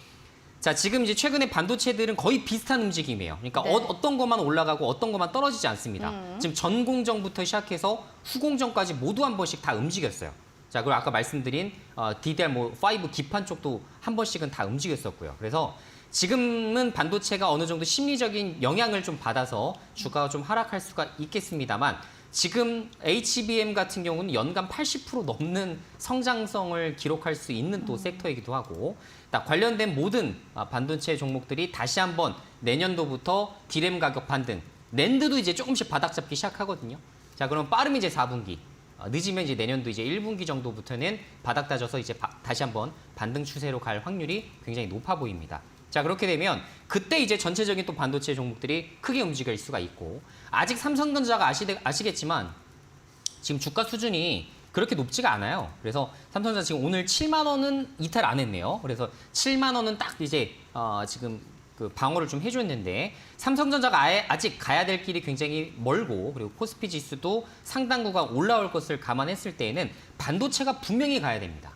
자, 지금 이제 최근에 반도체들은 거의 비슷한 움직임이에요. 그러니까 네. 어떤 것만 올라가고 어떤 것만 떨어지지 않습니다. 지금 전공정부터 시작해서 후공정까지 모두 한 번씩 다 움직였어요. 자, 그리고 아까 말씀드린 DDR5 기판 쪽도 한 번씩은 다 움직였었고요. 그래서 지금은 반도체가 어느 정도 심리적인 영향을 좀 받아서 주가가 좀 하락할 수가 있겠습니다만 지금 HBM 같은 경우는 연간 80% 넘는 성장성을 기록할 수 있는 또 섹터이기도 하고 관련된 모든 반도체 종목들이 다시 한번 내년도부터 디램 가격 반등, 낸드도 이제 조금씩 바닥 잡기 시작하거든요. 자, 그럼 빠르면 이제 4분기, 늦으면 이제 내년도 이제 1분기 정도부터는 바닥 다져서 이제 다시 한번 반등 추세로 갈 확률이 굉장히 높아 보입니다. 자, 그렇게 되면 그때 이제 전체적인 또 반도체 종목들이 크게 움직일 수가 있고 아직 삼성전자가 아시겠지만 지금 주가 수준이 그렇게 높지가 않아요. 그래서 삼성전자 지금 오늘 7만 원은 이탈 안 했네요. 그래서 7만 원은 딱 이제 지금 그 방어를 좀 해줬는데 삼성전자가 아직 가야 될 길이 굉장히 멀고 그리고 코스피 지수도 상당 구간 올라올 것을 감안했을 때에는 반도체가 분명히 가야 됩니다.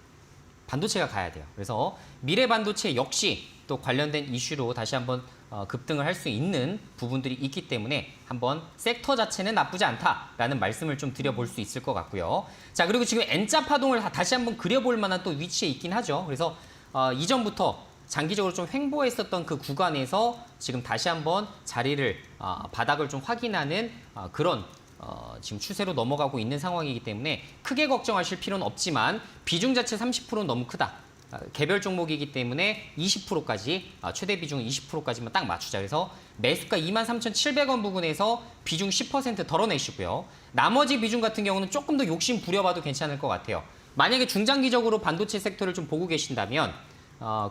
반도체가 가야 돼요. 그래서 미래 반도체 역시 또 관련된 이슈로 다시 한번 급등을 할 수 있는 부분들이 있기 때문에 한번 섹터 자체는 나쁘지 않다라는 말씀을 좀 드려볼 수 있을 것 같고요. 자, 그리고 지금 N자 파동을 다시 한번 그려볼 만한 또 위치에 있긴 하죠. 그래서 이전부터 장기적으로 좀 횡보했었던 그 구간에서 지금 다시 한번 자리를 바닥을 좀 확인하는 그런 지금 추세로 넘어가고 있는 상황이기 때문에 크게 걱정하실 필요는 없지만 비중 자체 30%는 너무 크다. 개별 종목이기 때문에 20%까지 최대 비중 20%까지만 딱 맞추자. 그래서 매수가 23,700원 부근에서 비중 10% 덜어내시고요. 나머지 비중 같은 경우는 조금 더 욕심 부려봐도 괜찮을 것 같아요. 만약에 중장기적으로 반도체 섹터를 좀 보고 계신다면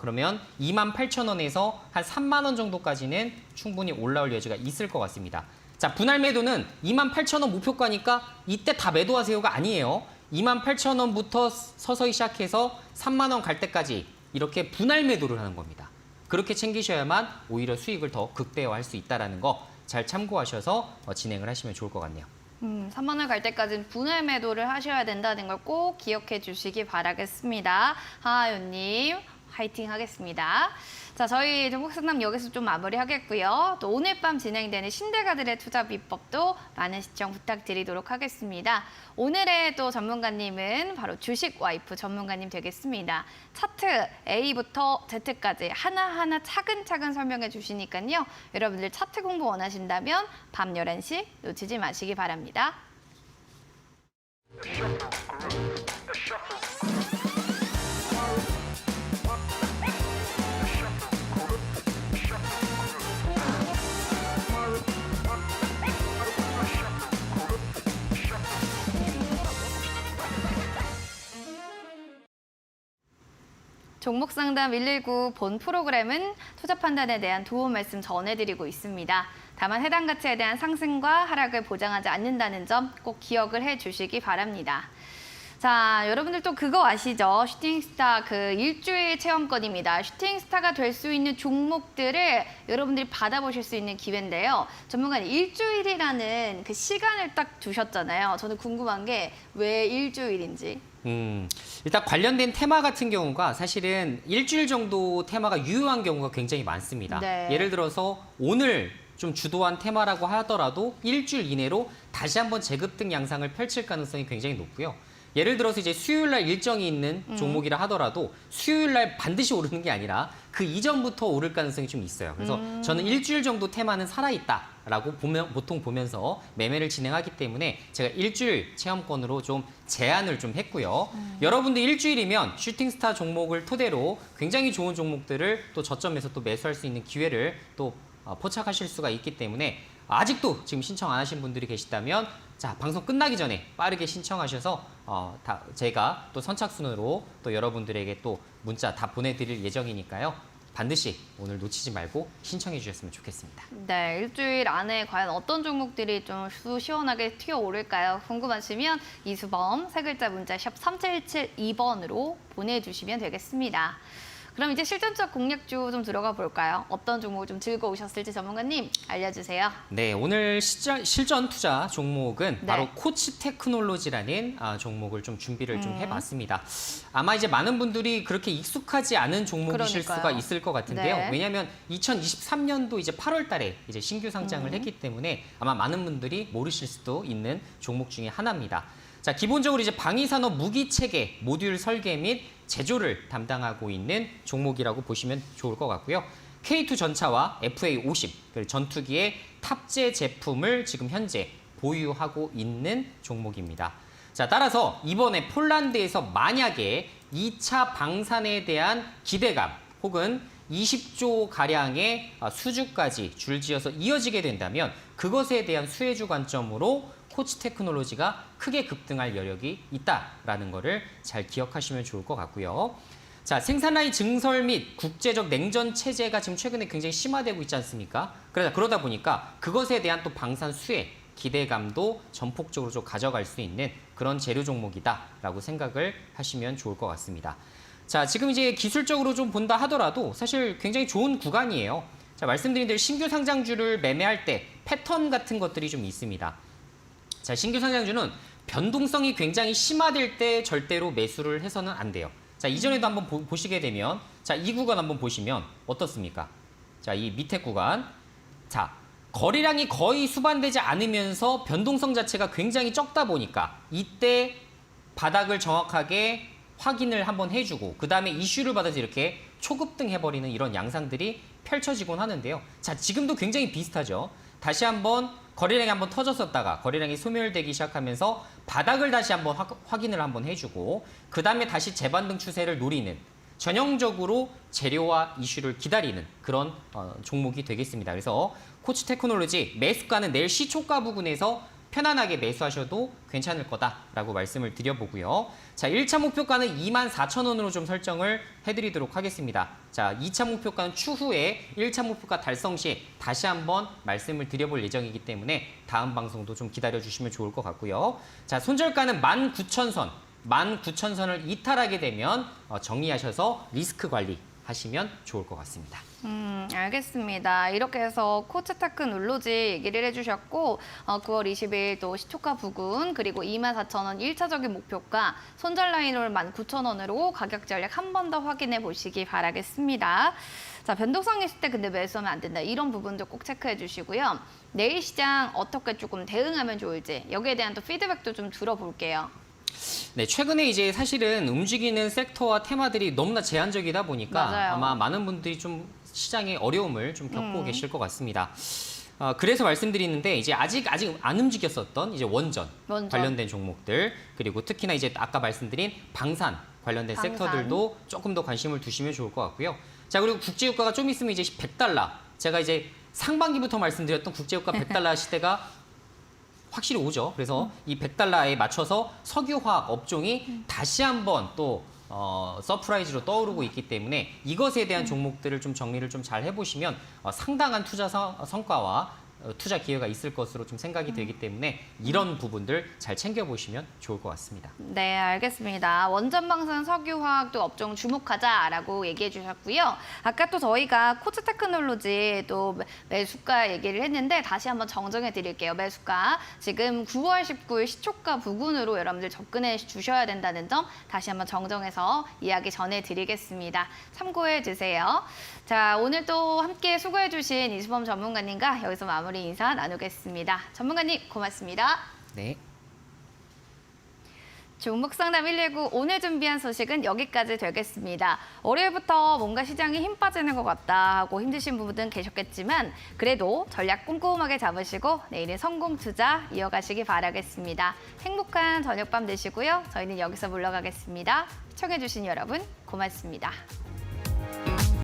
그러면 28,000원에서 한 3만 원 정도까지는 충분히 올라올 여지가 있을 것 같습니다. 자, 분할 매도는 28,000원 목표가니까 이때 다 매도하세요가 아니에요. 28,000원부터 서서히 시작해서 3만 원 갈 때까지 이렇게 분할 매도를 하는 겁니다. 그렇게 챙기셔야만 오히려 수익을 더 극대화할 수 있다는 거 잘 참고하셔서 진행을 하시면 좋을 것 같네요. 3만 원 갈 때까지는 분할 매도를 하셔야 된다는 걸 꼭 기억해 주시기 바라겠습니다. 하하연님 화이팅 하겠습니다. 자, 저희 종목상담 여기서 좀 마무리하겠고요. 또 오늘 밤 진행되는 신대가들의 투자 비법도 많은 시청 부탁드리도록 하겠습니다. 오늘의 또 전문가님은 바로 주식 와이프 전문가님 되겠습니다. 차트 A부터 Z까지 하나하나 차근차근 설명해 주시니까요. 여러분들 차트 공부 원하신다면 밤 11시 놓치지 마시기 바랍니다. 종목상담 119 본 프로그램은 투자 판단에 대한 도움 말씀 전해드리고 있습니다. 다만 해당 가치에 대한 상승과 하락을 보장하지 않는다는 점 꼭 기억을 해주시기 바랍니다. 자, 여러분들 또 그거 아시죠? 슈팅스타 그 일주일 체험권입니다. 슈팅스타가 될 수 있는 종목들을 여러분들이 받아보실 수 있는 기회인데요. 전문가님, 일주일이라는 그 시간을 딱 두셨잖아요. 저는 궁금한 게 왜 일주일인지. 일단 관련된 테마 같은 경우가 사실은 일주일 정도 테마가 유효한 경우가 굉장히 많습니다. 네. 예를 들어서 오늘 좀 주도한 테마라고 하더라도 일주일 이내로 다시 한번 재급등 양상을 펼칠 가능성이 굉장히 높고요. 예를 들어서 이제 수요일 날 일정이 있는 종목이라 하더라도 수요일 날 반드시 오르는 게 아니라 그 이전부터 오를 가능성이 좀 있어요. 그래서 저는 일주일 정도 테마는 살아있다라고 보통 보면서 매매를 진행하기 때문에 제가 일주일 체험권으로 좀 제한을 좀 했고요. 여러분들 일주일이면 슈팅스타 종목을 토대로 굉장히 좋은 종목들을 또 저점에서 또 매수할 수 있는 기회를 또 포착하실 수가 있기 때문에 아직도 지금 신청 안 하신 분들이 계시다면 자, 방송 끝나기 전에 빠르게 신청하셔서 제가 또 선착순으로 또 여러분들에게 또 문자 다 보내드릴 예정이니까요. 반드시 오늘 놓치지 말고 신청해 주셨으면 좋겠습니다. 네, 일주일 안에 과연 어떤 종목들이 좀 시원하게 튀어오를까요? 궁금하시면 이수범 세 글자 문자 샵 3772번으로 보내주시면 되겠습니다. 그럼 이제 실전적 공략주 좀 들어가 볼까요? 어떤 종목을 좀 즐거우셨을지 전문가님 알려주세요. 네, 오늘 실전 투자 종목은 네. 바로 코치 테크놀로지라는 종목을 좀 준비를 좀 해봤습니다. 아마 이제 많은 분들이 그렇게 익숙하지 않은 종목이실 그러니까요. 수가 있을 것 같은데요. 네. 왜냐하면 2023년도 이제 8월달에 이제 신규 상장을 했기 때문에 아마 많은 분들이 모르실 수도 있는 종목 중에 하나입니다. 자, 기본적으로 이제 방위산업 무기체계 모듈 설계 및 제조를 담당하고 있는 종목이라고 보시면 좋을 것 같고요. K2 전차와 FA50 전투기의 탑재 제품을 지금 현재 보유하고 있는 종목입니다. 자, 따라서 이번에 폴란드에서 만약에 2차 방산에 대한 기대감 혹은 20조 가량의 수주까지 줄지어서 이어지게 된다면 그것에 대한 수혜주 관점으로 코치 테크놀로지가 크게 급등할 여력이 있다라는 것을 잘 기억하시면 좋을 것 같고요. 자, 생산라인 증설 및 국제적 냉전 체제가 지금 최근에 굉장히 심화되고 있지 않습니까? 그러다 보니까 그것에 대한 또 방산 수혜, 기대감도 전폭적으로 좀 가져갈 수 있는 그런 재료 종목이다라고 생각을 하시면 좋을 것 같습니다. 자, 지금 이제 기술적으로 좀 본다 하더라도 사실 굉장히 좋은 구간이에요. 자, 말씀드린 대로 신규 상장주를 매매할 때 패턴 같은 것들이 좀 있습니다. 자, 신규 상장주는 변동성이 굉장히 심화될 때 절대로 매수를 해서는 안 돼요. 자, 이전에도 한번 보시게 되면 자, 이 구간 한번 보시면 어떻습니까? 자, 이 밑에 구간. 자, 거래량이 거의 수반되지 않으면서 변동성 자체가 굉장히 적다 보니까 이때 바닥을 정확하게 확인을 한번 해주고 그 다음에 이슈를 받아서 이렇게 초급등 해버리는 이런 양상들이 펼쳐지곤 하는데요. 자, 지금도 굉장히 비슷하죠. 다시 한번 거래량이 한번 터졌었다가 거래량이 소멸되기 시작하면서 바닥을 다시 한번 확인을 한번 해주고 그 다음에 다시 재반등 추세를 노리는 전형적으로 재료와 이슈를 기다리는 그런 종목이 되겠습니다. 그래서 코치 테크놀로지 매수가는 내일 시초가 부근에서 편안하게 매수하셔도 괜찮을 거다라고 말씀을 드려보고요. 자, 1차 목표가는 24,000원으로 좀 설정을 해드리도록 하겠습니다. 자, 2차 목표가는 추후에 1차 목표가 달성 시 다시 한번 말씀을 드려볼 예정이기 때문에 다음 방송도 좀 기다려주시면 좋을 것 같고요. 자, 손절가는 19,000선, 19,000선을 이탈하게 되면 정리하셔서 리스크 관리 하시면 좋을 것 같습니다. 알겠습니다. 이렇게 해서 코치 테크놀로지 얘기를 해주셨고 9월 20일 또 시초가 부근 그리고 24,000원 1차적인 목표가 손절 라인을 19,000원으로 가격 전략 한 번 더 확인해 보시기 바라겠습니다. 자, 변동성 있을 때 근데 매수하면 안 된다. 이런 부분도 꼭 체크해 주시고요. 내일 시장 어떻게 조금 대응하면 좋을지 여기에 대한 또 피드백도 좀 들어볼게요. 네, 최근에 이제 사실은 움직이는 섹터와 테마들이 너무나 제한적이다 보니까 맞아요. 아마 많은 분들이 좀 시장의 어려움을 좀 겪고 계실 것 같습니다. 그래서 말씀드리는데 이제 아직 안 움직였었던 이제 원전 관련된 종목들 그리고 특히나 이제 아까 말씀드린 방산 관련된 섹터들도 조금 더 관심을 두시면 좋을 것 같고요. 자, 그리고 국제유가가 좀 있으면 이제 100달러 제가 이제 상반기부터 말씀드렸던 국제유가 100달러 시대가 확실히 오죠. 그래서 이 100달러에 맞춰서 석유화학 업종이 다시 한번 또 서프라이즈로 떠오르고 있기 때문에 이것에 대한 종목들을 좀 정리를 좀 잘 해보시면 상당한 투자 성과와 투자 기회가 있을 것으로 좀 생각이 되기 때문에 이런 부분들 잘 챙겨보시면 좋을 것 같습니다. 네, 알겠습니다. 원전 방산 석유화학도 업종 주목하자라고 얘기해 주셨고요. 아까 또 저희가 코치 테크놀로지 또 매수가 얘기를 했는데 다시 한번 정정해 드릴게요. 매수가 지금 9월 19일 시초가 부근으로 여러분들 접근해 주셔야 된다는 점 다시 한번 정정해서 이야기 전해 드리겠습니다. 참고해 주세요. 자, 오늘 또 함께 수고해 주신 이수범 전문가님과 여기서 마무리 인사 나누겠습니다. 전문가님 고맙습니다. 네. 종목상담 119 오늘 준비한 소식은 여기까지 되겠습니다. 월요일부터 뭔가 시장이 힘 빠지는 것 같다 하고 힘드신 부분은 계셨겠지만 그래도 전략 꼼꼼하게 잡으시고 내일은 성공 투자 이어가시기 바라겠습니다. 행복한 저녁밤 되시고요. 저희는 여기서 물러가겠습니다. 시청해주신 여러분 고맙습니다.